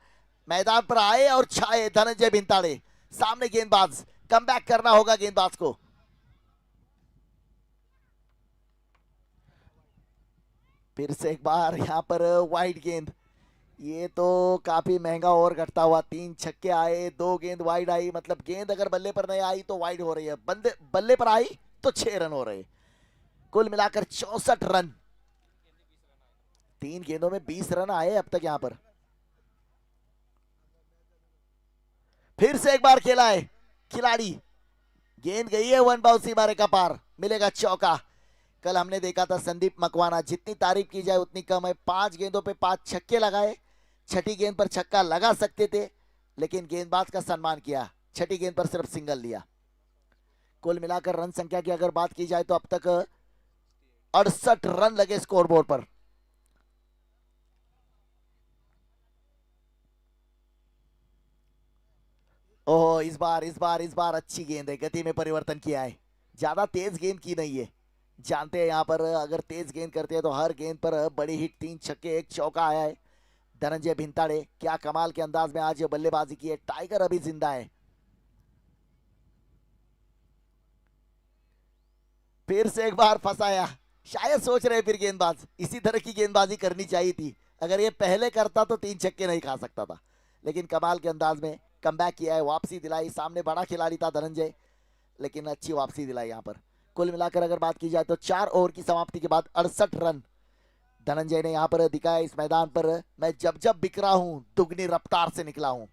मैदान पर आए और छाए धनंजय भिंताड़े। सामने गेंदबाज, कमबैक करना होगा गेंदबाज को। फिर से एक बार यहां पर वाइड गेंद। ये तो काफी महंगा ओवर घटता हुआ। 3 छक्के आए, 2 गेंद वाइड आई। मतलब गेंद अगर बल्ले पर नहीं आई तो वाइड हो रही है, बल्ले पर आई तो 6 रन हो रहे। कुल मिलाकर 64 रन। 3 गेंदों में 20 रन आए अब तक यहां पर। फिर से एक बार खेला है खिलाड़ी, गेंद गई है वन बाउंसी मारे का पार, मिलेगा चौका। कल हमने देखा था संदीप मकवाना, जितनी तारीफ की जाए उतनी कम है। 5 गेंदों पे 5 छक्के लगाए। छठी गेंद पर छक्का लगा सकते थे, लेकिन गेंदबाज का सम्मान किया। छठी गेंद पर सिर्फ सिंगल लिया। कुल मिलाकर रन संख्या की अगर बात की जाए तो अब तक 68 रन लगे स्कोरबोर्ड पर। ओह, इस बार अच्छी गेंद है, गति में परिवर्तन किया है, ज्यादा तेज गेंद की नहीं है। जानते हैं यहाँ पर अगर तेज गेंद करते हैं तो हर गेंद पर बड़ी हिट, 3 छक्के 1 चौका आया है। धनंजय भिंताड़े क्या कमाल के अंदाज में आज बल्लेबाजी की है। टाइगर अभी जिंदा है। फिर से एक बार फंसाया, शायद सोच रहे फिर गेंदबाज इसी तरह की गेंदबाजी करनी चाहिए थी। अगर ये पहले करता तो 3 छक्के नहीं खा सकता था, लेकिन कमाल के अंदाज में कमबैक किया है, वापसी दिलाई। सामने बड़ा खिलाड़ी था धनंजय, लेकिन अच्छी वापसी दिलाई यहाँ पर। कुल मिलाकर अगर बात की जाए तो 4 ओवर की समाप्ति के बाद 68 रन धनंजय ने यहाँ पर दिखाया। इस मैदान पर मैं जब जब बिखरा हूं दुगनी रफ्तार से निकला हूं।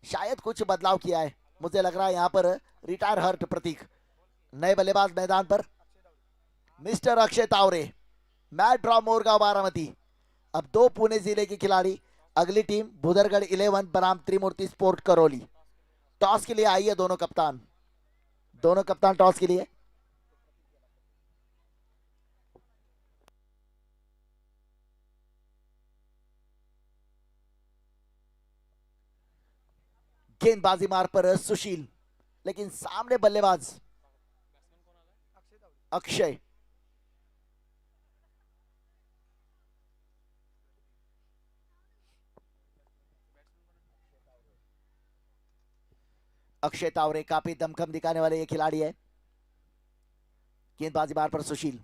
शायद कुछ बदलाव किया है, मुझे लग रहा है यहाँ पर रिटायर हर्ट प्रतीक। नए बल्लेबाज मैदान पर मिस्टर अक्षय तावरे, मैट ड्रॉ मोरगांव बारामती। अब 2 पुणे जिले के खिलाड़ी। अगली टीम भुदरगढ़ 11 बनाम त्रिमूर्ति स्पोर्ट करौली। टॉस के लिए आई है दोनों कप्तान टॉस के लिए। गेंदबाजी मार पर सुशील, लेकिन सामने बल्लेबाज अक्षय। अक्षय तावरे काफी दमखम दिखाने वाले ये खिलाड़ी है। गेंदबाजी मार पर सुशील,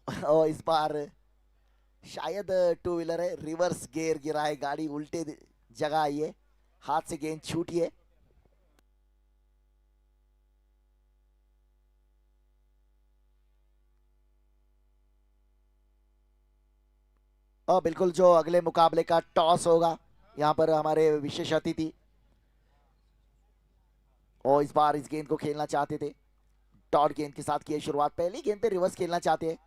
और इस बार शायद 2 व्हीलर है, रिवर्स गियर गिरा है, गाड़ी उल्टे जगह आई है, हाथ से गेंद छूटी है। और बिल्कुल जो अगले मुकाबले का टॉस होगा, यहाँ पर हमारे विशेष अतिथि और इस बार इस गेंद को खेलना चाहते थे। डॉट गेंद के साथ किए शुरुआत, पहली गेंद पे रिवर्स खेलना चाहते हैं।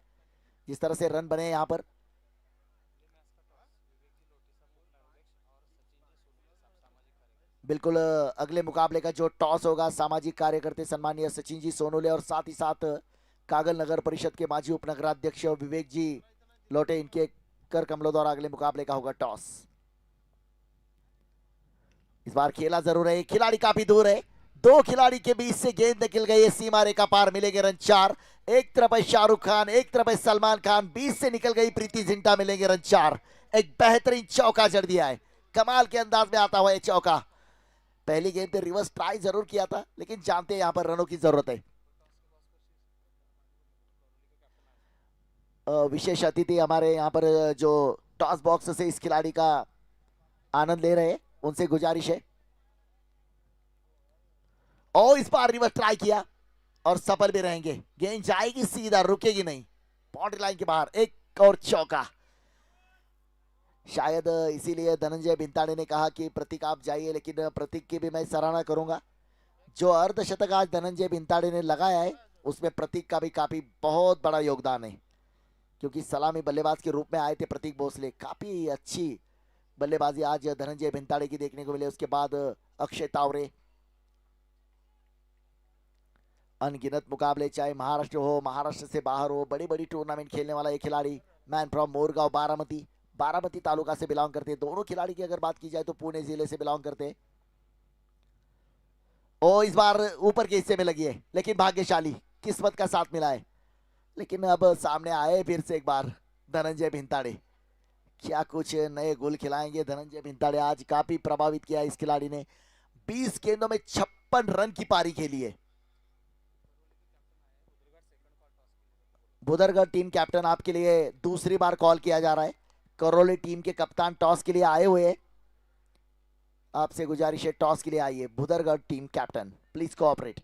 जिस तरह से रन बने यहाँ पर, बिल्कुल अगले मुकाबले का जो टॉस होगा, सामाजिक कार्यकर्ता सम्मानीय सचिन जी सोनोले और साथ ही साथ कागल नगर परिषद के माजी उप नगराध्यक्ष विवेक जी लोटे, इनके कर कमलों द्वारा अगले मुकाबले का होगा टॉस। इस बार खेला जरूर है, खिलाड़ी काफी दूर है, 2 खिलाड़ी के बीच से गेंद निकल गई है, सीमा रेखा पार, मिलेंगे रन 4। एक तरफ है शाहरुख खान, एक तरफ है सलमान खान, बीच से निकल गई प्रीति जिंटा, मिलेंगे रन 4। एक बेहतरीन चौका जड़ दिया है, कमाल के अंदाज में आता हुआ ये चौका। पहली गेंद पे रिवर्स ट्राई जरूर किया था, लेकिन जानते हैं यहां पर रनों की जरूरत है। विशेष अतिथि हमारे यहाँ पर जो टॉस बॉक्स से इस खिलाड़ी का आनंद ले रहे हैं, उनसे गुजारिश है। और इस बार रिवर्स ट्राई किया और सफल भी रहेंगे, गेंद जाएगी सीधा, रुकेगी नहीं, बाउंड्री लाइन के बाहर, एक और चौका। शायद इसीलिए धनंजय भिंताड़े ने कहा कि प्रतीक आप जाइए, लेकिन प्रतीक की भी मैं सराहना करूंगा। जो अर्धशतक आज धनंजय भिंताड़े ने लगाया है, उसमें प्रतीक का भी काफी बहुत बड़ा योगदान है, क्योंकि सलामी बल्लेबाज के रूप में आए थे प्रतीक भोसले। काफी अच्छी बल्लेबाजी आज धनंजय भिंताड़े की देखने को मिले। उसके बाद अक्षय तावरे। अनगिनत मुकाबले, चाहे महाराष्ट्र हो, महाराष्ट्र से बाहर हो, बड़ी बड़ी टूर्नामेंट खेलने वाला ये खिलाड़ी, मैन फ्रॉम मोरगांव बारामती तालुका से बिलोंग करते हैं। दोनों खिलाड़ी की अगर बात की जाए तो पुणे जिले से बिलोंग करते हैं। और इस बार ऊपर के हिस्से में लगी है, लेकिन भाग्यशाली, किस्मत का साथ मिला है। लेकिन अब सामने आए फिर से एक बार धनंजय भिंताड़े, क्या कुछ नए गोल खिलाएंगे धनंजय भिंताड़े। आज काफी प्रभावित किया इस खिलाड़ी ने, 20 गेंदों में 56 रन की पारी खेली है। भुदरगढ़ टीम कैप्टन आपके लिए दूसरी बार कॉल किया जा रहा है। करौली टीम के कप्तान टॉस के लिए आए हुए हैं, आपसे गुजारिश है टॉस के लिए आइए। भुदरगढ़ टीम कैप्टन प्लीज कोऑपरेट।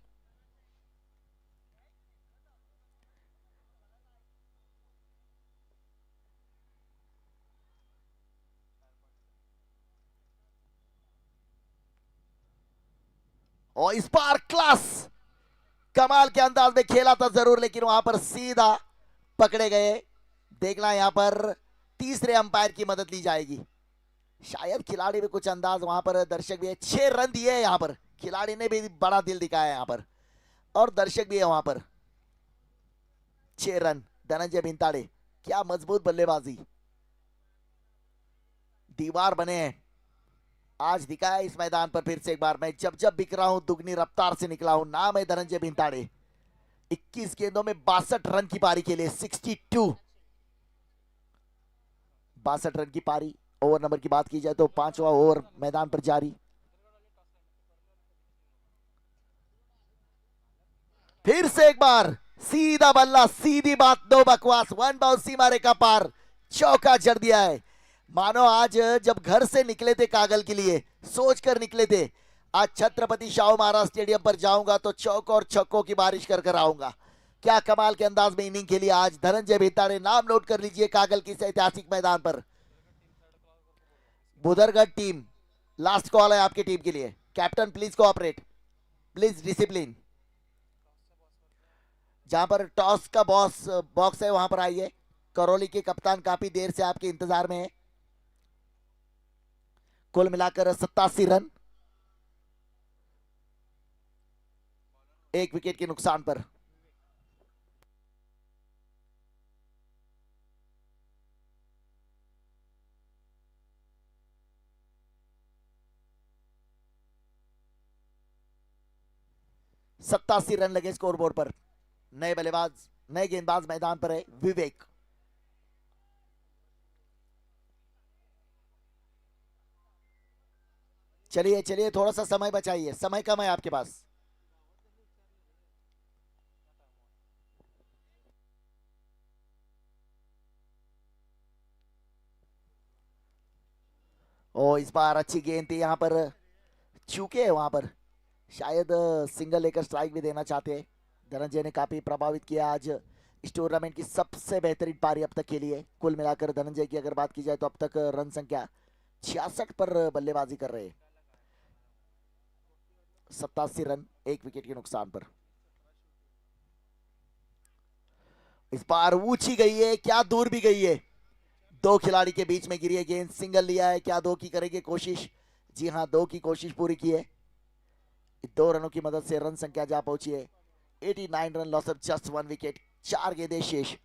और इस बार क्लास, कमाल के अंदाज में खेला था जरूर, लेकिन वहां पर सीधा पकड़े गए। देखना यहां पर तीसरे अंपायर की मदद ली जाएगी। शायद खिलाड़ी में कुछ अंदाज वहां पर, दर्शक भी है। 6 रन दिए हैं यहाँ पर, खिलाड़ी ने भी बड़ा दिल दिखाया है यहाँ पर, और दर्शक भी है वहां पर। 6 रन धनंजय भिंताड़े, क्या मजबूत बल्लेबाजी, दीवार बने हैं। आज दिखाया इस मैदान पर फिर से एक बार, मैं जब जब बिक रहा हूं दुगनी रफ्तार से निकला हूं। नाम है धनंजय भिंताड़े। 21 गेंदों में 62 रन की पारी के लिए 62, 62 रन की पारी। ओवर नंबर की बात की जाए तो 5वां ओवर मैदान पर जारी। फिर से एक बार सीधा बल्ला, सीधी बात, नो बकवास, वन बाउंस सीमा रेखा पार, चौका जड़ दिया है। मानो आज जब घर से निकले थे कागल के लिए, सोच कर निकले थे आज छत्रपति शाहू महाराज स्टेडियम पर जाऊंगा तो चौकों और छक्कों की बारिश कर कर आऊंगा। क्या कमाल के अंदाज में इनिंग खेली आज धनंजय भिंताड़े। नाम नोट कर लीजिए कागल की इस ऐतिहासिक मैदान पर। बुदरगढ़ टीम, लास्ट कॉल है आपकी टीम के लिए। Captain please cooperate, please discipline. जहां पर टॉस का बॉक्स है वहां पर आइए। करौली के कप्तान काफी देर से आपके इंतजार में है। कुल मिलाकर 87 रन, 1 विकेट के नुकसान पर। सत्तासी रन लगे स्कोरबोर्ड पर। नए बल्लेबाज, नए गेंदबाज मैदान पर है, विवेक। चलिए चलिए, थोड़ा सा समय बचाइए, समय कम है आपके पास। ओ इस बार अच्छी गेंद थी यहाँ पर, चूके है वहां पर। शायद सिंगल लेकर स्ट्राइक भी देना चाहते हैं। धनंजय ने काफी प्रभावित किया आज। इस टूर्नामेंट की सबसे बेहतरीन पारी अब तक खेली है। कुल मिलाकर धनंजय की अगर बात की जाए तो अब तक रन संख्या 66 पर बल्लेबाजी कर रहे हैं। 87 रन, 1 विकेट के नुकसान पर। इस बार ऊंची गई है, क्या दूर भी गई है। 2 खिलाड़ी के बीच में गिरी है गेंद, सिंगल लिया है। क्या 2 की करेंगे कोशिश? जी हाँ, 2 की कोशिश पूरी की है। 2 रनों की मदद से रन संख्या जा पहुंची है 89 run, loss of just 1 wicket, 4 गेंदें शेष।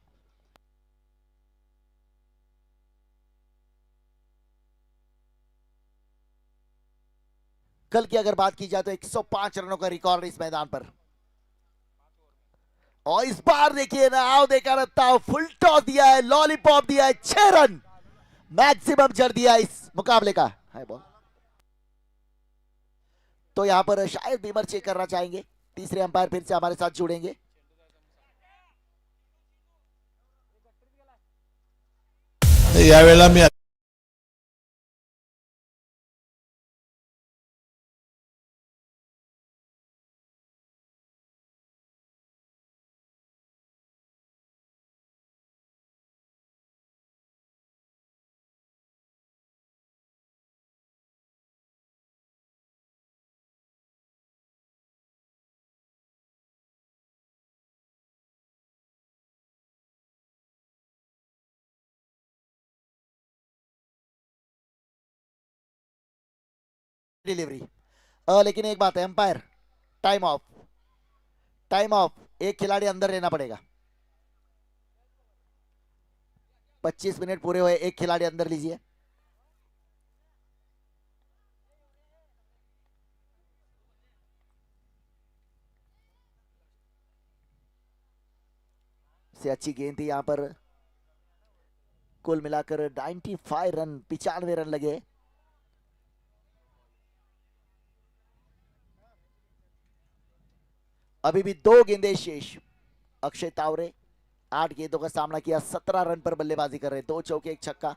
कल की अगर बात की जाए तो 105 रनों का रिकॉर्ड इस मैदान पर। और इस बार देखिए ना, आओ देखा रखता हूं, फुल टॉस दिया है, लॉलीपॉप दिया है, 6 रन मैक्सिमम जड़ दिया इस मुकाबले का है बॉल। तो यहां पर शायद बीमर चेक करना चाहेंगे। तीसरे अंपायर फिर से हमारे साथ जुड़ेंगे। यावेळेला मी डिलीवरी, लेकिन एक बात है umpire, time of, time of. एक खिलाड़ी अंदर लेना पड़ेगा। 25 मिनट पूरे हुए, एक खिलाड़ी अंदर लीजिए। से अच्छी गेंद थी यहां पर। कुल मिलाकर 95 रन, 95 रन लगे। अभी भी 2 गेंदें शेष। अक्षय तावरे 8 गेंदों का सामना किया, 17 रन पर बल्लेबाजी कर रहे, 2 चौके 1 छक्का।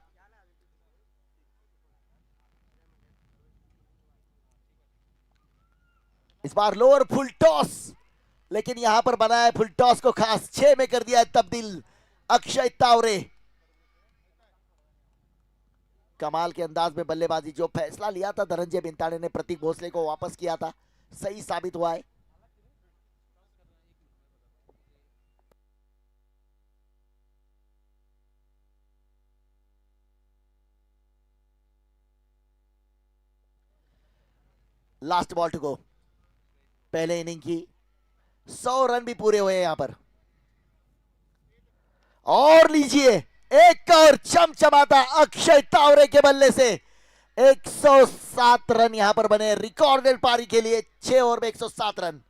इस बार लोअर फुल टॉस, लेकिन यहां पर बनाया है फुल टॉस को खास, 6 में कर दिया है तब्दील अक्षय तावरे। कमाल के अंदाज में बल्लेबाजी, जो फैसला लिया था धनंजय भिंताड़े ने प्रतीक भोसले को वापस किया था, सही साबित हुआ है। Last ball to go. पहले इनिंग की 100 रन भी पूरे हुए यहां पर। और लीजिए एक और चमचमाता अक्षय तावरे के बल्ले से 107 रन यहां पर बने रिकॉर्डेड पारी के लिए। 6 ओवर में 107 रन।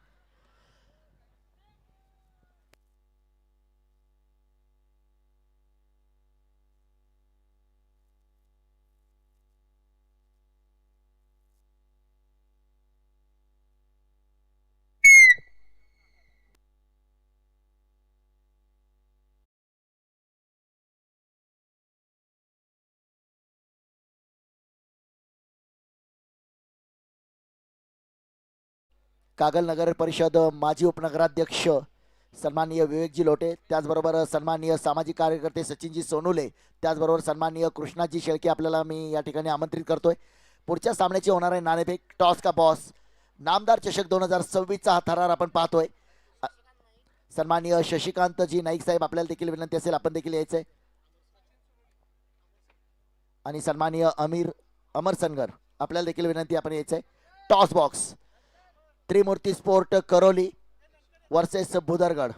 कागल नगर परिषद माजी उपनगराध्यक्ष सन्माननीय विवेकजी लोटे, त्याचबरोबर सन्माननीय सामाजिक कार्यकर्ते सचिनजी सोनुले, त्याचबरोबर सन्माननीय कृष्णाजी शेळके आपल्याला मी या ठिकाणी आमंत्रित करतोय। पुढच्या सामन्याची होणार आहे नाणेफेक, टॉस का बॉस। नामदार चषक 2026 चा हा थरार आपण पाहतोय। सन्माननीय शशिकांतजी नाईक साहेब आपल्याला देखील विनंती असेल आपण देखील यायचंय। आणि सन्माननीय अमर सनगर आपल्याला देखील विनंती आपण यायचंय। Toss box Trimurti sport Karoli versus Bhudargad.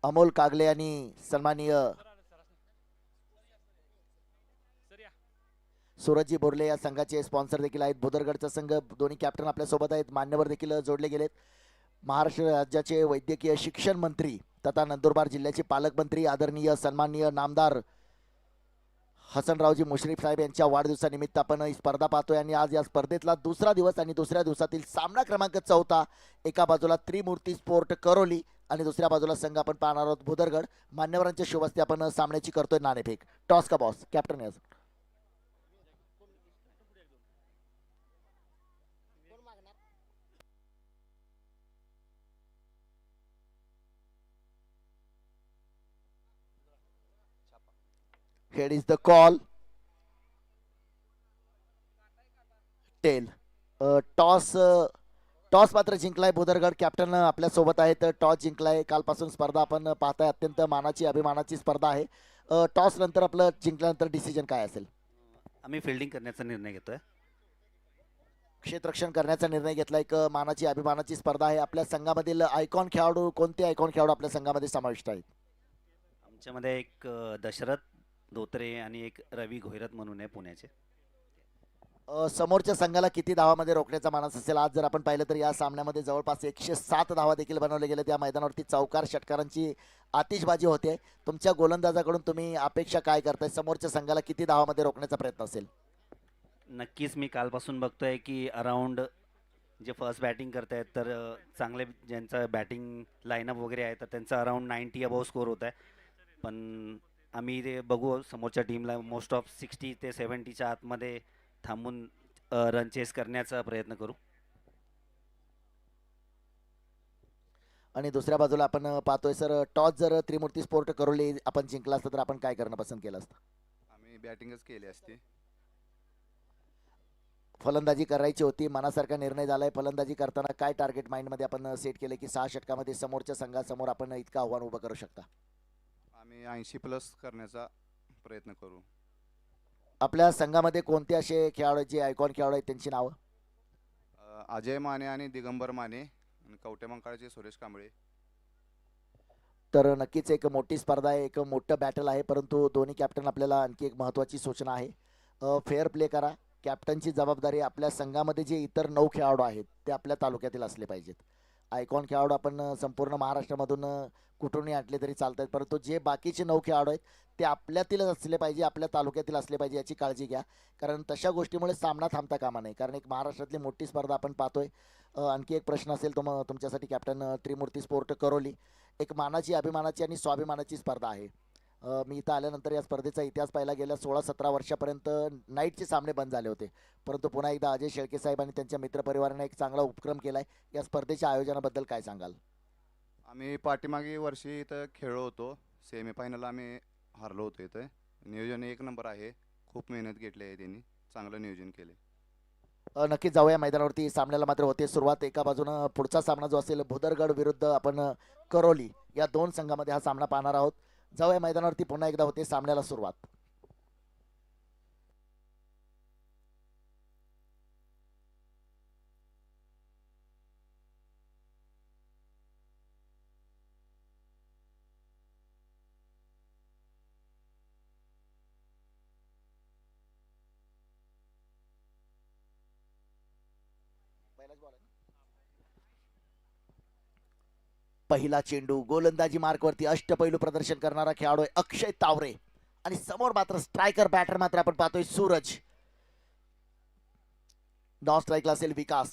Amol Kagle आणि सन्माननीय सूरजजी बोरले या संघाचे स्पॉन्सर देखील आहेत। भुदरगडचा संघ दोन्ही कॅप्टन आपल्या सोबत आहेत, मान्यवर देखील जोडले गेलेत। महाराष्ट्र राज्याचे वैद्यकीय शिक्षण मंत्री तथा नंदुरबार जिल्ह्याचे पालकमंत्री आदरणीय सन्माननीय नामदार हसनरावजी मुश्रीफ साहेब यांच्या वाढदिवसानिमित्त आपण ही स्पर्धा पाहतोय आणि आज या स्पर्धेतला दुसरा दिवस आणि दुसऱ्या दिवसातील सामना क्रमांक 4। एका बाजूला त्रिमूर्ती स्पोर्ट करोली आणि दुसऱ्या बाजूला संघ आपण पाहणार आहोत भुदरगड। मान्यवरांच्या शुभ हस्ते आपण सामन्याची करतोय नाणेफेक। टॉस का बॉस कॅप्टन याच head is the call. Tail toss toss मात्र जिंकलाय भुदरगड। कॅप्टन आपल्या सोबत आहेत, टॉस जिंकलाय। कालपासून स्पर्धा आपण पाहताय, अत्यंत मानाची अभिमानाची स्पर्धा आहे। टॉस नंतर आपलं जिंकल्यानंतर डिसिजन काय असेल? आम्ही फिल्डिंग करण्याचा निर्णय घेतोय। क्षेत्ररक्षण करण्याचा निर्णय घेतला। एक मानाची अभिमानाची स्पर्धा आहे। आपल्या संघामधील आयकॉन खेळाडू कोणते आयकॉन खेळाडू आपल्या संघामध्ये समाविष्ट आहेत? आमच्यामध्ये एक दशरथ धोत्रे आणि एक रवी घोयरत म्हणून आहे पुण्याचे। समोरच्या संघाला किती धावामध्ये रोखण्याचा मानस असेल? आज जर आपण पाहिलं तर या सामन्यामध्ये जवळपास 107 धावा देखील बनवले गेले। त्या मैदानावरती चौकार षटकारांची आतिषबाजी होते। तुमच्या गोलंदाजाकडून तुम्ही अपेक्षा काय करताय? समोरच्या संघाला किती धावामध्ये रोखण्याचा प्रयत्न असेल? नक्कीच मी कालपासून बघतोय की अराउंड जे फर्स्ट बॅटिंग करतायत तर चांगले ज्यांचं बॅटिंग लाईनअप वगैरे आहे तर त्यांचा अराउंड 90 अबाव स्कोर होत आहे। पण आम्ही ते बघू समोरच्या टीमला मोस्ट ऑफ 60 ते 70च्या आतमध्ये थांबून रन चेस करण्याचा प्रयत्न करू। आणि दुसऱ्या बाजूला आपण पाहतोय सर, टॉस जर त्रिमूर्ती स्पोर्ट करोली आपण जिंकला असतं तर आपण काय करणं पसंत केलं असतं? आम्ही बॅटिंगच केली असती। फलंदाजी करायची होती, मनासारखा निर्णय झालाय। फलंदाजी करताना काय टार्गेट माइंडमध्ये आपण सेट केले की 6 षटकामध्ये समोरच्या संघासमोर आपण इतकं आव्हान उभं करू शकता? आम्ही 80+ करण्याचा प्रयत्न करू। आपल्या संघामध्ये कोणते असे खेळाडू जे आयकॉन खेळाडू आहेत त्यांची नावं? अजय माने आणि दिगंबर माने आणि कवटे मंकाळचे सुरेश कांबळे। तर नक्कीच एक मोठी स्पर्धा आहे, एक मोठं बॅटल आहे। परंतु दोन्ही कॅप्टन आपल्याला आणखी एक महत्त्वाची सूचना आहे, फेअर प्ले करा। कॅप्टनची जबाबदारी आपल्या संघामध्ये जे इतर 9 खेळाडू आहेत ते आपल्या तालुक्यातील असले पाहिजेत। आयकॉन खेळाडू आपण संपूर्ण महाराष्ट्रामधून कुठूनही आणले तरी चालतात, परंतु जे बाकीचे 9 खेळाडू आहेत ते आपल्यातीलच असले पाहिजे, आपल्या तालुक्यातील असले पाहिजे याची काळजी घ्या। कारण तशा गोष्टीमुळे सामना थांबता कामा नये, कारण एक महाराष्ट्रातली मोठी स्पर्धा आपण पाहतोय। आणखी एक प्रश्न असेल तुमच्यासाठी कॅप्टन, त्रिमूर्ती स्पोर्ट करोली एक मानाची अभिमानाची आणि स्वाभिमानाची स्पर्धा आहे। मी इथं आल्यानंतर या स्पर्धेचा इतिहास पाहिला, गेल्या 16-17 वर्षापर्यंत नाईटचे सामने बंद झाले होते, परंतु पुन्हा एकदा अजय शेळके साहेब आणि त्यांच्या मित्रपरिवाराने एक चांगला उपक्रम केलाय। या स्पर्धेच्या आयोजनाबद्दल काय सांगाल? आम्ही पाठीमागे वर्षी इथं खेळलो होतो. सेमीफायनल आम्ही हारलो होतो इथं. नियोजन एक नंबर आहे. खूप मेहनत घेतली आहे त्यांनी. चांगलं नियोजन केले. नक्कीच जाऊया मैदानावरती. सामन्याला मात्र होते सुरुवात. एका बाजूनं पुढचा सामना जो असेल भुदरगड विरुद्ध आपण करोली या दोन संघामध्ये हा सामना पाहणार आहोत. जाऊया मैदानावरती. पुन्हा एकदा होते सामन्याला सुरुवात. पहिला चेंडू गोलंदाजी मार्कवरती अष्टपैलू प्रदर्शन करणारा खेळाडू आहे अक्षय तावरे आणि समोर मात्र स्ट्रायकर बॅटर मात्र आपण पाहतोय सूरज. नॉन स्ट्राइकला असेल विकास.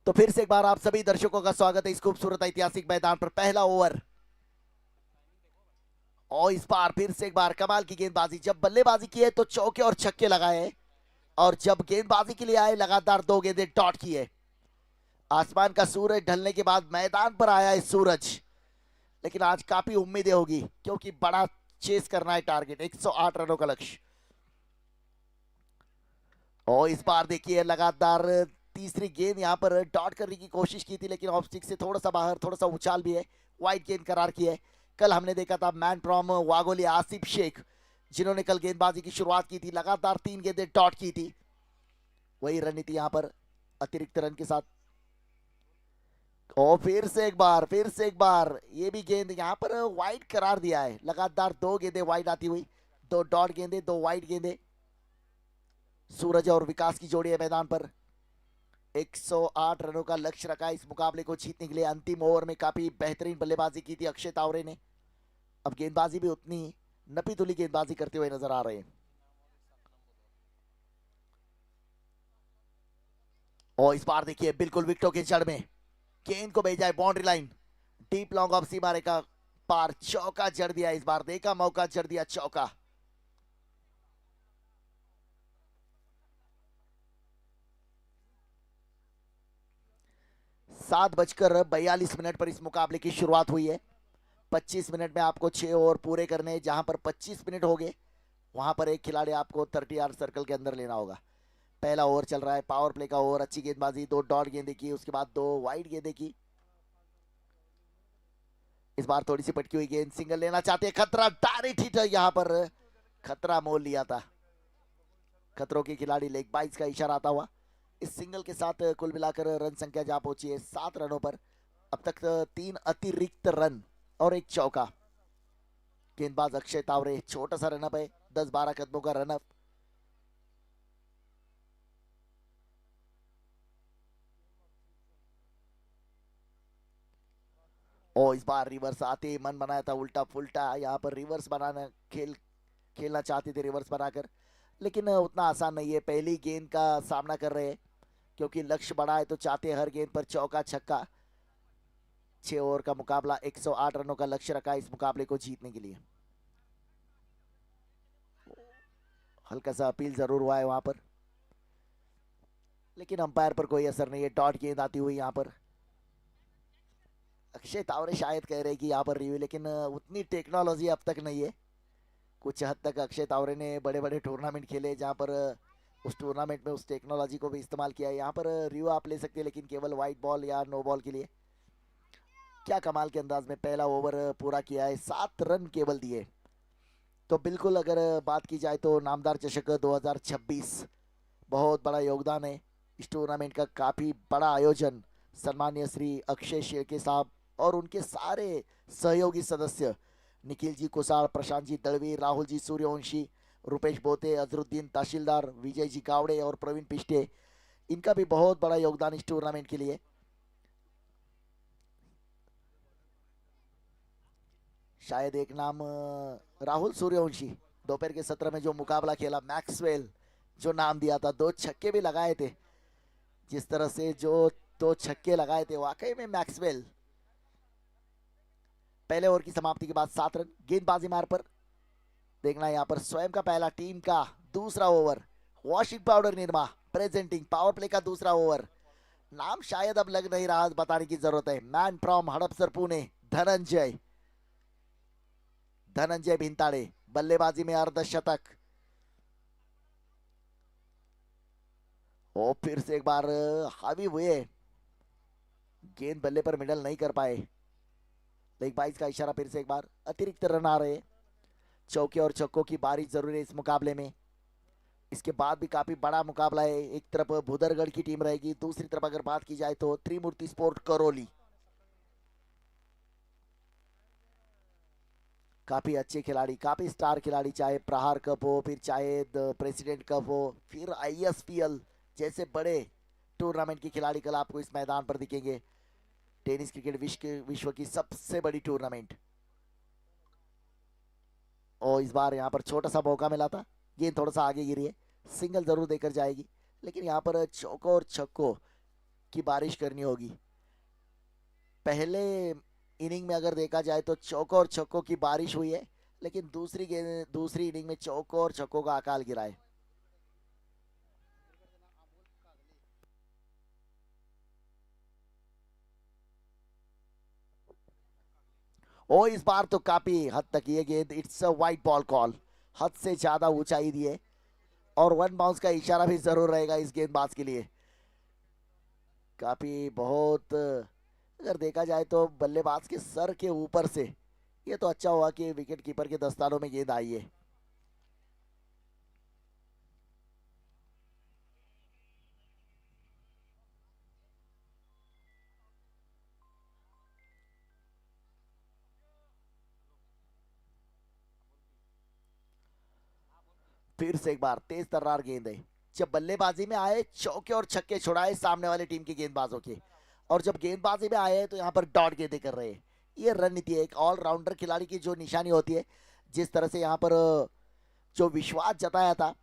तो फिर से एक बार आप सभी दर्शकों का स्वागत है इस खूबसूरत ऐतिहासिक मैदान पर. पहला ओवर और इस बार फिर से एक बार कमाल की गेंदबाजी. जब बल्लेबाजी की है तो चौके और छक्के लगाए और जब गेंदबाजी के लिए आए लगातार 2 गेंदें डॉट किए. आसमान का सूरज ढलने के बाद मैदान पर आया है सूरज, लेकिन आज काफी उम्मीदें होगी क्योंकि बड़ा चेस करना है टारगेट. 108 रनों का लक्ष्य. और इस बार देखिए लगातार तीसरी गेंद यहां पर डॉट करने की कोशिश की थी, लेकिन ऑफ स्टिक से थोड़ा सा बाहर, थोड़ा सा उछाल भी है. वाइड गेंद करार की है. कल हमने देखा था मैन फ्रॉम वागोली आसिफ शेख, जिन्होंने कल गेंदबाजी की शुरुआत की थी, लगातार 3 गेंदें डॉट की थी. वही रणनीति यहां पर अतिरिक्त रन के साथ. और फिर से एक बार ये भी गेंद यहां पर वाइड करार दिया है. लगातार 2 गेंदें वाइड आती हुई, 2 डॉट गेंदें, 2 वाइड गेंदें. सूरज और विकास की जोड़ी है मैदान पर. 108 रनों का लक्ष्य रखा इस मुकाबले को जीतने के लिए. अंतिम ओवर में काफी बेहतरीन बल्लेबाजी की थी अक्षय तावरे ने. अब गेंदबाजी भी उतनी नपी तुली गेंदबाजी करते हुए नजर आ रहे हैं. और इस बार देखिए बिल्कुल विकेटों के जड़ में गेंद को भेजा है boundary line. Deep long off सीमा रेखा पार. चौका जड़ दिया इस बार. देखा मौका, जड़ दिया चौका. सात बजकर 42 मिनट पर इस मुकाबले की शुरुआत हुई है. 25 मिनट में आपको 6 ओवर पूरे करने हैं. जहां पर 25 मिनट हो गए वहां पर एक खिलाड़ी आपको 30 यार्ड सर्कल के अंदर लेना होगा. पहला ओवर चल रहा है, पावर प्ले का ओवर. अच्छी गेंदबाजी, 2 डॉट गेंदें की, उसके बाद 2 वाइड गेंदें की. इस बार थोड़ी सी पटकी हुई गेंद. सिंगल लेना चाहते हैं. खतरा डायरेक्ट हिट. यहां पर खतरा मोल लिया था. खतरों के खिलाड़ी लेग बाइज का इशारा आता हुआ. इस सिंगल के साथ कुल मिलाकर रन संख्या जा पहुंची है 7 रनों पर. अब तक 3 अतिरिक्त रन और 1 चौका. गेंदबाज अक्षय तावरे. छोटा सा रनअप है, 10-12 कदमों का रनअप. और इस बार रिवर्स आते ही मन बनाया था उल्टा फुल्टा. यहाँ पर रिवर्स बनाना खेलना चाहते थे रिवर्स बनाकर, लेकिन उतना आसान नहीं है. पहली गेंद का सामना कर रहे हैं क्योंकि लक्ष्य बड़ा है तो चाहते हर गेंद पर चौका छक्का. 6 ओवर का मुकाबला. 108 रनों का लक्ष्य रखा इस मुकाबले को जीतने के लिए. हल्का सा अपील जरूर हुआ है वहां पर, लेकिन अंपायर पर कोई असर नहीं है. डॉट गेंद आती हुई यहाँ पर. अक्षय तावरे शायद कह रहे कि यहाँ पर रिव्यू, लेकिन उतनी टेक्नोलॉजी अब तक नहीं है. कुछ हद तक अक्षय तावरे ने बड़े बड़े टूर्नामेंट खेले जहाँ पर उस टूर्नामेंट में उस टेक्नोलॉजी को भी इस्तेमाल किया है. यहाँ पर रिव्यू आप ले सकते हैं, लेकिन केवल वाइट बॉल या नो बॉल के लिए. क्या कमाल के अंदाज में पहला ओवर पूरा किया है. 7 रन केवल दिए. तो बिल्कुल अगर बात की जाए तो नामदार चषक 2026 बहुत बड़ा योगदान है इस टूर्नामेंट का. काफी बड़ा आयोजन सम्मानीय श्री अक्षय शेरके साहब और उनके सारे सहयोगी सदस्य निखिल जी कुसार, प्रशांत जी दड़वी, राहुल जी सूर्यवंशी, रुपेश बोते, अजरुद्दीन तहसीलदार, विजय जी कावड़े और प्रवीण पिष्टे, इनका भी बहुत बड़ा योगदान इस टूर्नामेंट के लिए. शायद एक नाम राहुल सूर्यवंशी. दोपहर के सत्र में जो मुकाबला खेला, मैक्सवेल जो नाम दिया था, 2 छक्के भी लगाए थे. जिस तरह से जो 2 छक्के लगाए थे, वाकई में मैक्सवेल. पहले ओवर की समाप्ति के बाद 7 रन. गेंदबाजी मार पर देखना यहाँ पर स्वयं का पहला, टीम का दूसरा over. Washing powder Nirma presenting power play का दूसरा ओवर. नाम शायद अब लग नहीं रहा, बताने की जरूरत है। मैन फ्रॉम हड़पसर पुणे, धनंजय धनंजय भिंताड़े, बल्लेबाजी में अर्धशतक। ओ फिर से एक बार हावी हुए, गेंद बल्ले पर मिडल नहीं कर पाए। लेग 22 का इशारा, फिर से एक बार अतिरिक्त रन आ रहे। चौके और छक्कों की बारिश जरूर है इस मुकाबले में। इसके बाद भी काफी बड़ा मुकाबला है। एक तरफ भूदरगढ़ की टीम रहेगी, दूसरी तरफ अगर बात की जाए तो त्रिमूर्ति स्पोर्ट करौली। काफी अच्छे खिलाड़ी, काफी स्टार खिलाड़ी, चाहे प्रहार कप हो, फिर चाहे प्रेसिडेंट कप हो, फिर आईएसपीएल जैसे बड़े टूर्नामेंट के खिलाड़ी कल आपको इस मैदान पर दिखेंगे। टेनिस क्रिकेट विश्व की सबसे बड़ी टूर्नामेंट। और इस बार यहाँ पर छोटा सा मौका मिला था, गेंद थोड़ा सा आगे गिरी है, सिंगल जरूर देकर जाएगी, लेकिन यहाँ पर चौकों और छक्कों की बारिश करनी होगी। पहले इनिंग में अगर देखा जाए तो चौकों और छक्कों की बारिश हुई है, लेकिन दूसरी इनिंग में चौकों और छक्कों का अकाल गिरा है। ओ इस बार तो काफी हद तक ये गेंद, it's a white ball call, हद से ज्यादा ऊंचाई दिए और वन बाउंस का इशारा भी जरूर रहेगा इस गेंदबाज के लिए। काफी बहुत अगर देखा जाए तो बल्लेबाज के सर के ऊपर से, ये तो अच्छा हुआ कि विकेट कीपर के दस्तानों में गेंद आई है। फिर से एक बार तेज तर्रार गेंद है। जब बल्लेबाजी में आए चौके और छक्के छुड़ाए सामने वाले टीम के गेंदबाजों के, और जब गेंदबाजी में आए हैं तो यहाँ पर डॉट गेंदें कर रहे हैं। ये रणनीति है एक ऑलराउंडर खिलाड़ी की, जो निशानी होती है। जिस तरह से यहाँ पर जो विश्वास जताया था,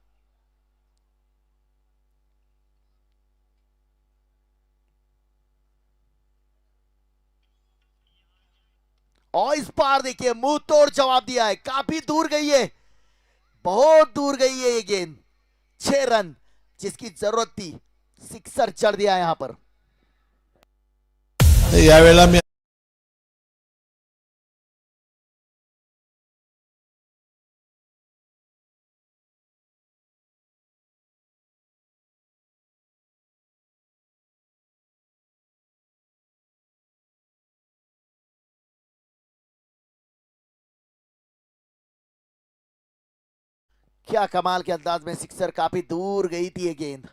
और इस बार देखिए मुंह तोड़ जवाब दिया है। काफी दूर गई है, बहुत दूर गई है ये गेंद। 6 रन जिसकी जरूरत थी, सिक्सर चढ़ दिया यहां पर। यावेळेला मी क्या कमाल के अंदाज में सिक्सर, काफी दूर गई थी ये गेंद।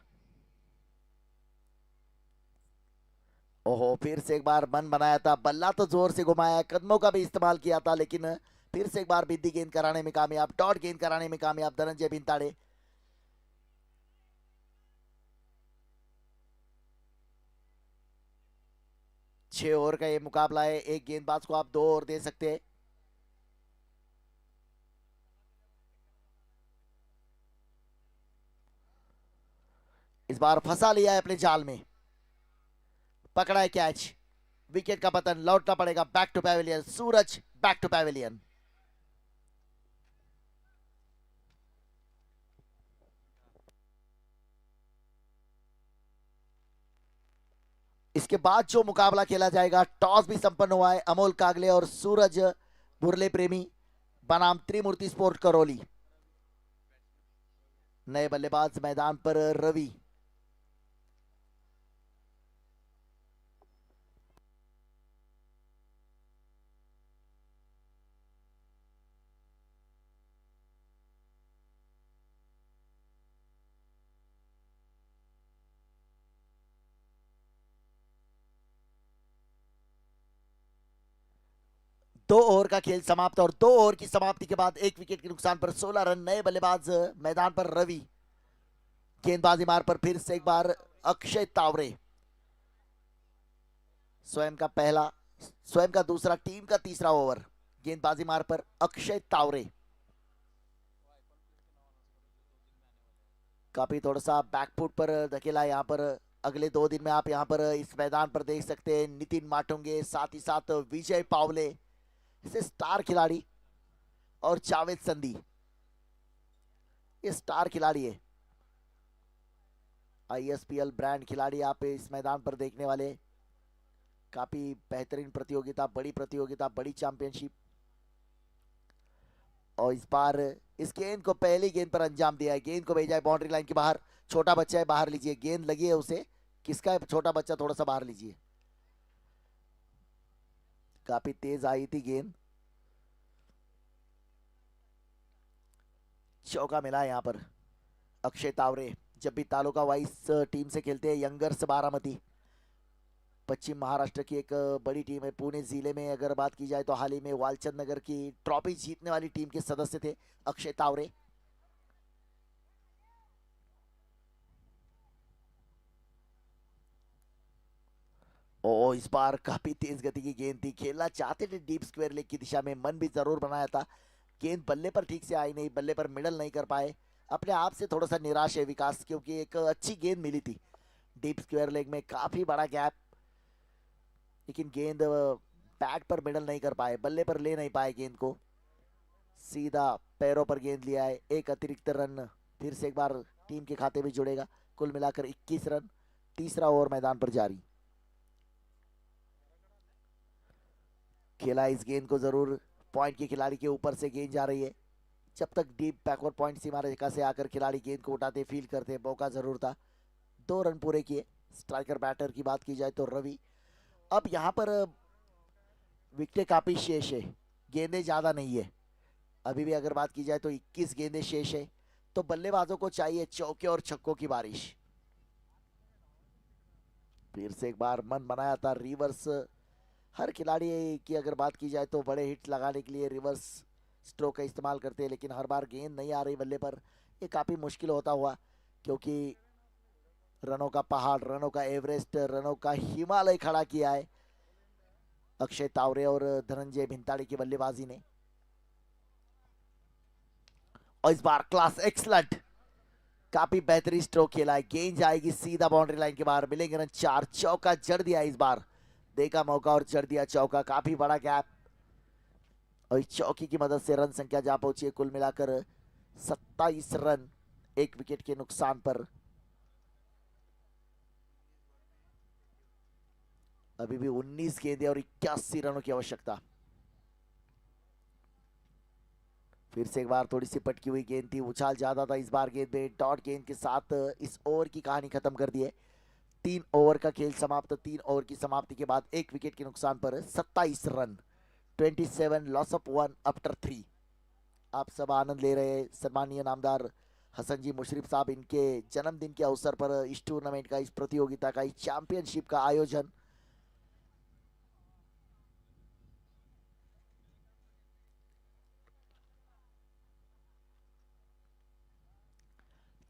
ओहो फिर से एक बार मन बनाया था, बल्ला तो जोर से घुमाया, कदमों का भी इस्तेमाल किया था, लेकिन फिर से एक बार बिंदी गेंद कराने में कामयाब, डॉट गेंद कराने में कामयाब धनंजय भिंताड़े। छह ओवर का ये मुकाबला है, एक गेंदबाज को आप 2 ओवर दे सकते हैं। इस बार फंसा लिया है अपने जाल में, पकड़ा है कैच, विकेट का पतन, लौटना पड़ेगा back to pavilion. Suraj back to pavilion. इसके बाद जो मुकाबला खेला जाएगा, टॉस भी संपन्न हुआ है। अमोल कागले और सूरज बुरले प्रेमी बनाम त्रिमूर्ति स्पोर्ट करौली। नए बल्लेबाज मैदान पर रवि। दो ओवर का खेल समाप्त, और 2 ओवर की समाप्ति के बाद 1 विकेट के नुकसान पर 16 रन। नए बल्लेबाज मैदान पर रवि, गेंदबाजी मार पर फिर से एक बार अक्षय तावरे। स्वयं का पहला, स्वयं का दूसरा, टीम का तीसरा ओवर। गेंदबाजी मार पर अक्षय तावरे। काफी थोड़ा सा बैकफुट पर धकेला यहाँ पर। अगले 2 दिन में आप यहाँ पर इस मैदान पर देख सकते हैं नितिन माटुंगे, साथ ही साथ विजय पावले, इसे स्टार खिलाड़ी, और जावेद संधी, ये स्टार खिलाड़ी है। ISPL ब्रांड खिलाड़ी आप इस मैदान पर देखने वाले। काफी बेहतरीन प्रतियोगिता, बड़ी प्रतियोगिता, बड़ी चैंपियनशिप। और इस बार इस गेंद को पहली गेंद पर अंजाम दिया है। गेंद को भेजा है बाउंड्री लाइन के बाहर। छोटा बच्चा है, बाहर लीजिए। गेंद लगी है उसे। किसका है छोटा बच्चा? थोड़ा सा बाहर लीजिए। काफी तेज आई थी गेंद। चौका मिला यहाँ पर। अक्षय तावरे जब भी तालुका वाइज टीम से खेलते हैं, यंगर्स बारामती पश्चिम महाराष्ट्र की एक बड़ी टीम है। पुणे जिले में अगर बात की जाए तो हाल ही में वालचंद नगर की ट्रॉफी जीतने वाली टीम के सदस्य थे अक्षय तावरे। ओ इस बार काफी तेज गति की गेंद थी। खेलना चाहते थे डीप स्क्वायर लेग की दिशा में, मन भी जरूर बनाया था। गेंद बल्ले पर ठीक से आई नहीं, बल्ले पर मिडल नहीं कर पाए। अपने आप से थोड़ा सा निराश है विकास, क्योंकि एक अच्छी गेंद मिली थी डीप स्क्वायर लेग में। काफी बड़ा गैप, लेकिन गेंद बैट पर मिडल नहीं कर पाए, बल्ले पर ले नहीं पाए गेंद को। सीधा पैरों पर गेंद लिया है। एक अतिरिक्त रन फिर से एक बार टीम के खाते में जुड़ेगा। कुल मिलाकर 21 रन। तीसरा ओवर मैदान पर जारी। खेला इस गेंद को जरूर। पॉइंट के खिलाड़ी के ऊपर से गेंद जा रही है। जब तक डीप बैकवर्ड पॉइंट सीमा रेखा से आकर खिलाड़ी गेंद को उठाते फील करते, मौका जरूर था। 2 रन पूरे किए। स्ट्राइकर बैटर की बात की जाए तो रवि। अब यहाँ पर विकेटें काफी शेष है, गेंदें ज्यादा नहीं है। अभी भी अगर बात की जाए तो 21 गेंदें शेष है। तो बल्लेबाजों को चाहिए चौके और छक्कों की बारिश। फिर से एक बार मन बनाया था रिवर्स। हर खिलाड़ी की अगर बात की जाए तो बड़े हिट लगाने के लिए रिवर्स स्ट्रोक का इस्तेमाल करते हैं, लेकिन हर बार गेंद नहीं आ रही बल्ले पर। ये काफी मुश्किल होता हुआ, क्योंकि रनों का पहाड़, रनों का एवरेस्ट, रनों का हिमालय खड़ा किया है अक्षय तावरे और धनंजय भिंताड़ी की बल्लेबाजी ने। और इस बार क्लास एक्सलेंट, काफी बेहतरीन स्ट्रोक खेला है। गेंद जाएगी सीधा बाउंड्री लाइन के बाहर। मिलेंगे रन 4। चौका जड़ दिया इस बार। देखा मौका और जड़ दिया चौका। काफी बड़ा गैप, और इस चौकी की मदद से रन संख्या जा पहुंची है कुल मिलाकर 27 रन, 1 विकेट के नुकसान पर। अभी भी 19 गेंदें और 81 रनों की आवश्यकता। फिर से एक बार थोड़ी सी पटकी हुई गेंद थी, उछाल ज्यादा था इस बार गेंद में। डॉट गेंद के साथ इस ओवर की कहानी खत्म कर दी है। 3 ओवर का खेल समाप्त। 3 ओवर की समाप्ति के बाद 1 विकेट के नुकसान पर 27 रन, 27 लॉस ऑफ 1 आफ्टर 3। आप सब आनंद ले रहे हैं। सम्मानीय नामदार हसन जी मुशरिफ साहब, इनके जन्मदिन के अवसर पर इस टूर्नामेंट का, इस प्रतियोगिता का, इस चैंपियनशिप का आयोजन।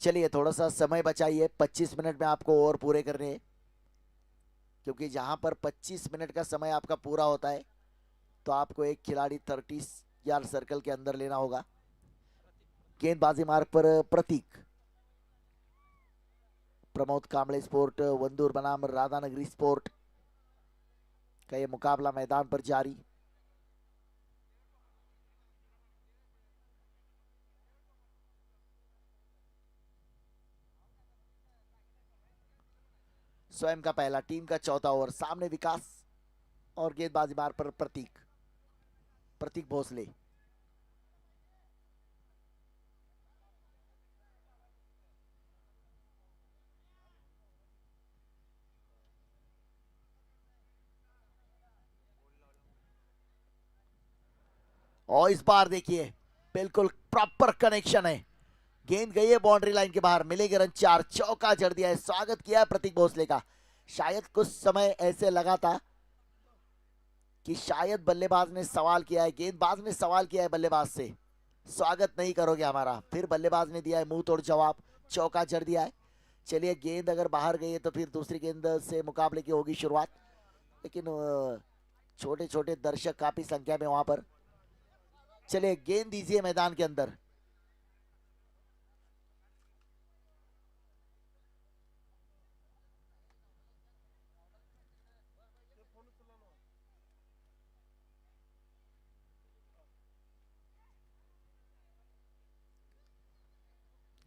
चलिए थोड़ा सा समय बचाइए। 25 मिनट में आपको ओवर पूरे करने हैं, क्योंकि जहां पर 25 मिनट का समय आपका पूरा होता है तो आपको एक खिलाड़ी 30 यार्ड सर्कल के अंदर लेना होगा। गेंदबाजी मार्ग पर प्रतीक, प्रमोद कांबळे स्पोर्ट, वंदूर बनाम राधानगरी स्पोर्ट का यह मुकाबला मैदान पर जारी। स्वयं का पहला, टीम का चौथा ओवर। सामने विकास और गेंदबाजी मार्ग पर प्रतीक, प्रतीक भोसले। और इस बार देखिए बिल्कुल प्रॉपर कनेक्शन है। गेंद गई है बाउंड्री लाइन के बाहर। मिलेंगे रन 4। चौका जड़ दिया है। स्वागत किया है प्रतीक भोसले का। शायद कुछ समय ऐसे लगा था कि शायद बल्लेबाज ने सवाल किया है, गेंदबाज ने सवाल किया है बल्लेबाज से, स्वागत नहीं करोगे हमारा। फिर बल्लेबाज ने दिया है मुंह तोड़ जवाब, चौका जड़ दिया है। चलिए गेंद अगर बाहर गई है तो फिर दूसरी गेंद से मुकाबले की होगी शुरुआत। लेकिन छोटे छोटे दर्शक काफी संख्या में वहां पर। चलिए गेंद दीजिए मैदान के अंदर।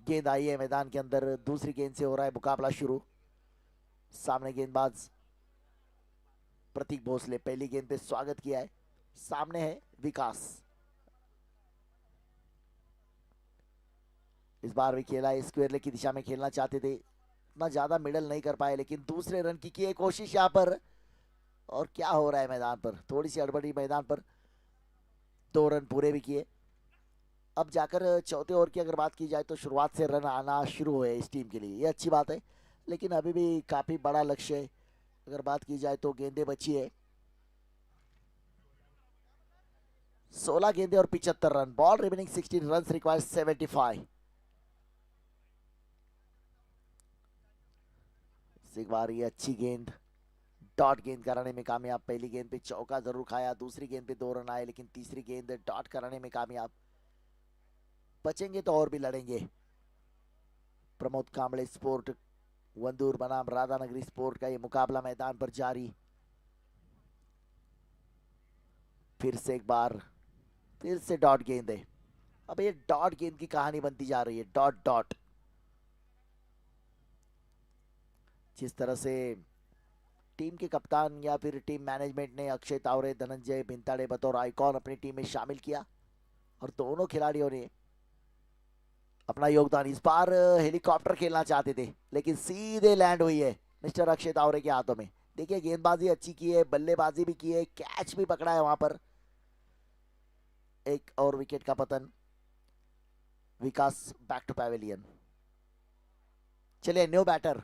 गेंद आई है मैदान के अंदर, दूसरी गेंद से हो रहा है मुकाबला शुरू। सामने गेंदबाज प्रतीक भोसले पहली गेंद पे स्वागत किया है, सामने है विकास। इस बार भी खेला है, स्क्वायर लेग की दिशा में खेलना चाहते थे, इतना ज्यादा मिडल नहीं कर पाए, लेकिन दूसरे रन की है कोशिश यहाँ पर। और क्या हो रहा है मैदान पर, थोड़ी सी हड़बड़ी मैदान पर, 2 रन पूरे भी किए। अब जाकर चौथे ओवर की अगर बात की जाए तो शुरुआत से रन आना शुरू हुए इस टीम के लिए, ये अच्छी बात है, लेकिन अभी भी काफी बड़ा लक्ष्य है। अगर बात की जाए तो गेंदें बची है 16 गेंदें और 75 run, ball remaining 16 run required 75। एक बार ये अच्छी गेंद, डॉट गेंद कराने में कामयाब। पहली गेंद पे चौका जरूर खाया, दूसरी गेंद पे 2 रन आए, लेकिन तीसरी गेंद डॉट कराने में कामयाब। बचेंगे तो और भी लड़ेंगे। प्रमोद कांबळे स्पोर्ट वंदूर बनाम राधानगरी स्पोर्ट का ये मुकाबला मैदान पर जारी। फिर से एक बार, फिर से डॉट गेंद है। अब ये डॉट गेंद की कहानी बनती जा रही है, डॉट डॉट। जिस तरह से टीम के कप्तान या फिर टीम मैनेजमेंट ने अक्षय तावरे, धनंजय भिंताड़े बतौर आइकॉन अपनी टीम में शामिल किया, और दोनों खिलाड़ियों ने अपना योगदान। इस बार हेलीकॉप्टर खेलना चाहते थे, लेकिन सीधे लैंड हुई है मिस्टर अक्षय तावरे के हाथों में। देखिए गेंदबाजी अच्छी की है, बल्लेबाजी भी की है, कैच भी पकड़ा है वहां पर। एक और विकेट का पतन। विकास बैक टू पैवेलियन। चलिए न्यू बैटर।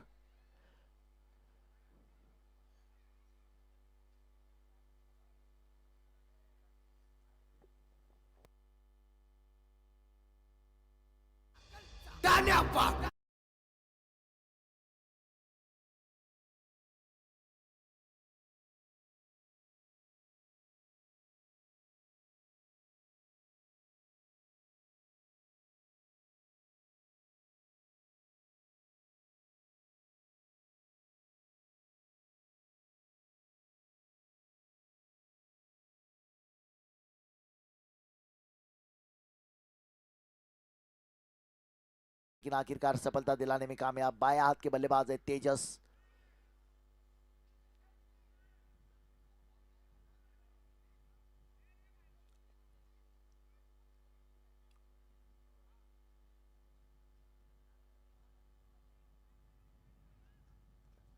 लेकिन आखिरकार सफलता दिलाने में कामयाब। बाएं हाथ के बल्लेबाज है तेजस।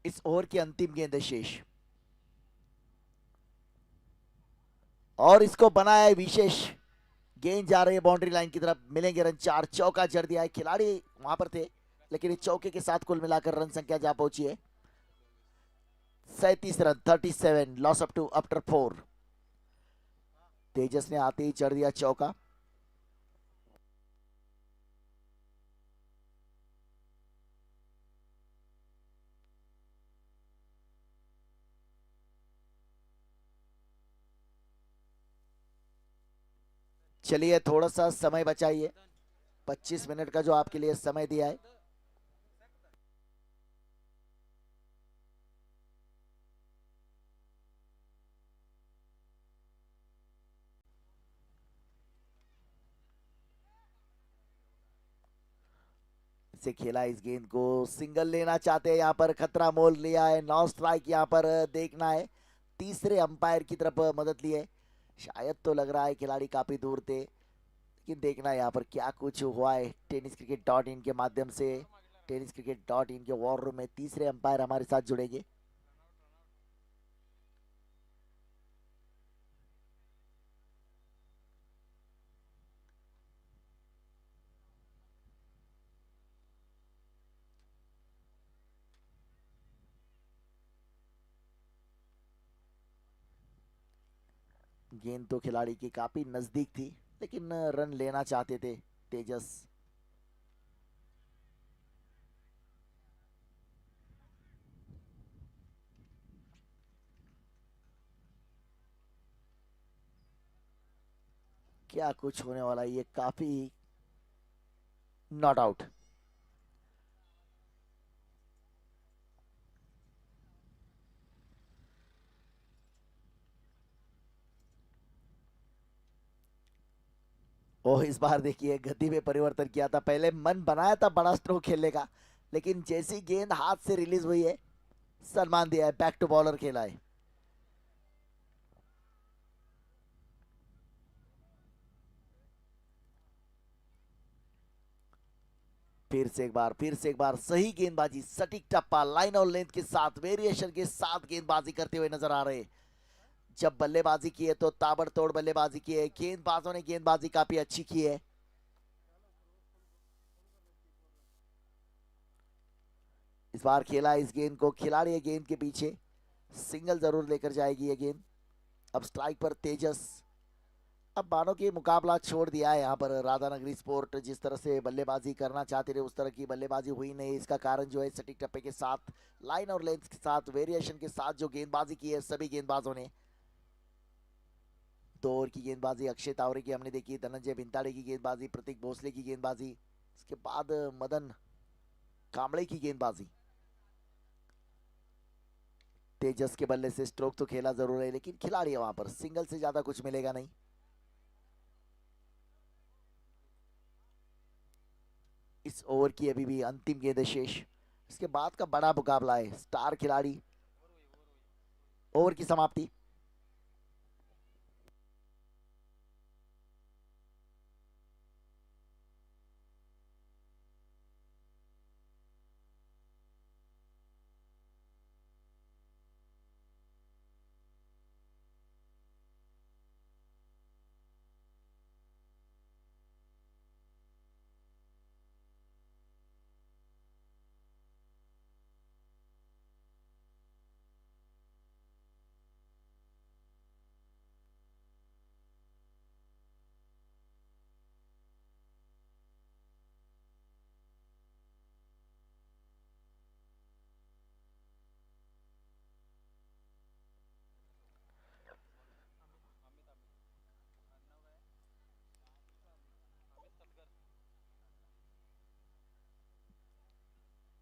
इस ओवर की अंतिम गेंद है शेष, और इसको बनाया है विशेष। गेंद जा रही है बाउंड्री लाइन की तरफ, मिलेंगे रन 4। चौका जड़ दिया है, खिलाड़ी वहां पर थे, लेकिन इस चौके के साथ कुल मिलाकर रन संख्या जा पहुंची है 37 run, 37 loss up to after 4। Tejas ने आते ही चढ़ दिया चौका। चलिए थोड़ा सा समय बचाइए, 25 मिनट का जो आपके लिए समय दिया है। से खेला इस गेंद को, सिंगल लेना चाहते हैं, यहाँ पर खतरा मोल लिया है, 9 स्ट्राइक यहाँ पर देखना है। तीसरे अंपायर की तरफ मदद ली है, शायद तो लग रहा है खिलाड़ी काफी दूर थे, लेकिन देखना है यहाँ पर क्या कुछ हुआ है। टेनिस क्रिकेट डॉट इन के माध्यम से, टेनिस क्रिकेट डॉट इन के वॉर रूम में तीसरे अंपायर हमारे साथ जुड़ेंगे। गेंद तो खिलाड़ी की काफी नजदीक थी, लेकिन रन लेना चाहते थे तेजस। क्या कुछ होने वाला है, ये काफी नॉट आउट। और इस बार देखिए गति में परिवर्तन किया था, पहले मन बनाया था बड़ा स्ट्रोक खेलने का, लेकिन जैसी गेंद हाथ से रिलीज हुई है सम्मान दिया है, बैक टू बॉलर खेला है। फिर से एक बार सही गेंदबाजी, सटीक टप्पा, लाइन और लेंथ के साथ, वेरिएशन के साथ गेंदबाजी करते हुए नजर आ रहे हैं। जब बल्लेबाजी की है तो ताबड़तोड़ बल्लेबाजी की है, गेंदबाजों ने गेंदबाजी काफी अच्छी की है। इस बार खेला इस गेंद को, खिलाड़ी है गेंद के पीछे, सिंगल जरूर लेकर जाएगी ये गेंद। अब स्ट्राइक पर तेजस। अब मानो कि मुकाबला छोड़ दिया है यहाँ पर राधानगरी स्पोर्ट, जिस तरह से बल्लेबाजी करना चाहते थे उस तरह की बल्लेबाजी हुई नहीं। इसका कारण जो है सटीक टप्पे के साथ, लाइन और लेंथ के साथ, वेरिएशन के साथ जो गेंदबाजी की है सभी गेंदबाजों ने। 2 ओवर की गेंदबाजी अक्षय तावरे की हमने देखी, धनंजय भिंताड़े की गेंदबाजी, प्रतीक भोसले की गेंदबाजी, इसके बाद मदन कांबळे की गेंदबाजी। तेजस के बल्ले से स्ट्रोक तो खेला जरूर है, लेकिन खिलाड़ी है वहां पर, सिंगल से ज्यादा कुछ मिलेगा नहीं। इस ओवर की अभी भी अंतिम गेंद शेष, इसके बाद का बड़ा मुकाबला है, स्टार खिलाड़ी। ओवर की समाप्ति।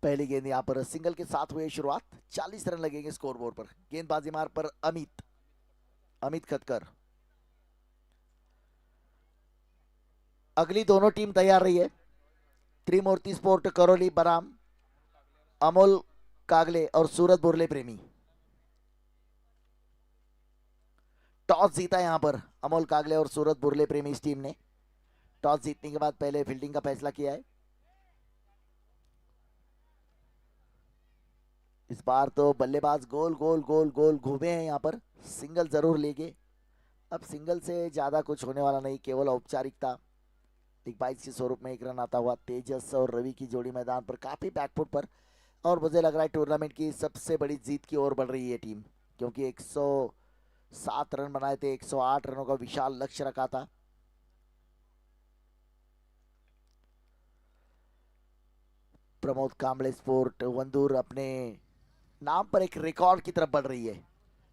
पहली गेंद यहां पर सिंगल के साथ हुई शुरुआत, 40 रन लगेंगे स्कोरबोर्ड पर। गेंदबाजी मार पर अमित खटकर। अगली दोनों टीम तैयार रही है, त्रिमूर्ति स्पोर्ट करौली बराम, अमोल कागले और सूरत बुरले प्रेमी। टॉस जीता यहां पर अमोल कागले और सूरत बुरले प्रेमी इस टीम ने। टॉस जीतने के बाद पहले फील्डिंग का फैसला किया है। इस बार तो बल्लेबाज गोल गोल गोल गोल घूमे हैं यहाँ पर, सिंगल जरूर लेंगे। अब सिंगल से ज्यादा कुछ होने वाला नहीं, केवल औपचारिकता। 22 के स्वरूप में एक रन आता हुआ तेजस और रवि की जोड़ी मैदान पर काफी बैकफुट पर, और मुझे लग रहा है टूर्नामेंट की सबसे बड़ी जीत की ओर बढ़ रही है टीम, क्योंकि 107 रन बनाए थे, 108 रनों का विशाल लक्ष्य रखा था। प्रमोद कांबळे स्पोर्ट वंदूर अपने नाम पर एक रिकॉर्ड की तरफ बढ़ रही है,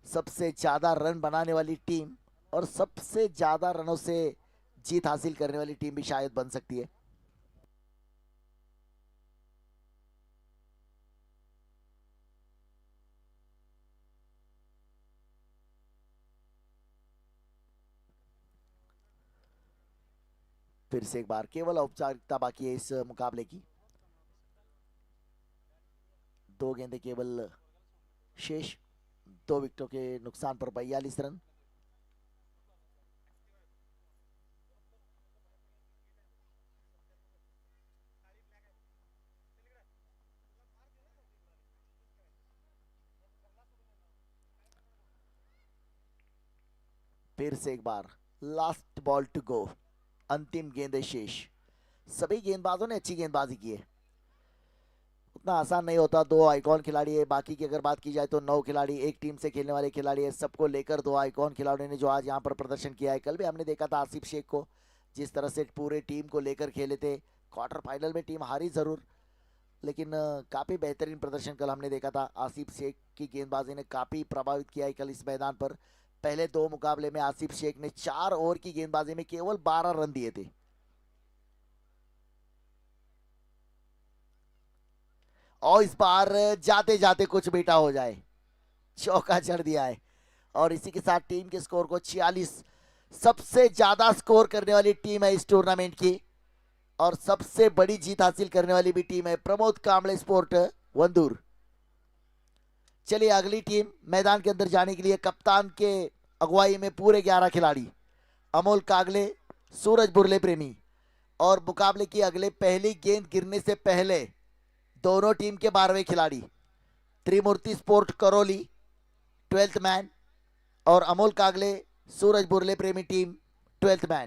सबसे ज्यादा रन बनाने वाली टीम और सबसे ज्यादा रनों से जीत हासिल करने वाली टीम भी शायद बन सकती है। फिर से एक बार केवल औपचारिकता बाकी है इस मुकाबले की। 2 गेंदें केवल शेष, 2 विकेटों के नुकसान पर 42 रन। फिर से एक बार लास्ट बॉल टू गो, अंतिम गेंद शेष। सभी गेंदबाजों ने अच्छी गेंदबाजी की है, उतना आसान नहीं होता। 2 आइकॉन खिलाड़ी है, बाकी की अगर बात की जाए तो 9 खिलाड़ी, एक टीम से खेलने वाले खिलाड़ी है, सबको लेकर 2 आइकॉन खिलाड़ियों ने जो आज यहाँ पर प्रदर्शन किया है। कल भी हमने देखा था आसिफ शेख को, जिस तरह से पूरे टीम को लेकर खेले थे। क्वार्टर फाइनल में टीम हारी जरूर, लेकिन काफी बेहतरीन प्रदर्शन कल हमने देखा था। आसिफ शेख की गेंदबाजी ने काफी प्रभावित किया है कल इस मैदान पर। पहले 2 मुकाबले में आसिफ शेख ने 4 ओवर की गेंदबाजी में केवल 12 रन दिए थे। और इस बार जाते जाते कुछ बेटा हो जाए, चौका जड़ दिया है, और इसी के साथ टीम के स्कोर को 46 सबसे ज्यादा स्कोर करने वाली टीम है इस टूर्नामेंट की और सबसे बड़ी जीत हासिल करने वाली भी टीम है प्रमोद कांबळे स्पोर्ट वंदूर। चलिए अगली टीम मैदान के अंदर जाने के लिए कप्तान के अगुवाई में पूरे 11 खिलाड़ी अमोल कागले, सूरज बुरले प्रेमी और मुकाबले की अगले पहली गेंद गिरने से पहले दोनों टीम के 12वें खिलाड़ी त्रिमूर्ति स्पोर्ट करौली 12th मैन और अमोल कागले सूरज बुरले प्रेमी टीम 12th मैन।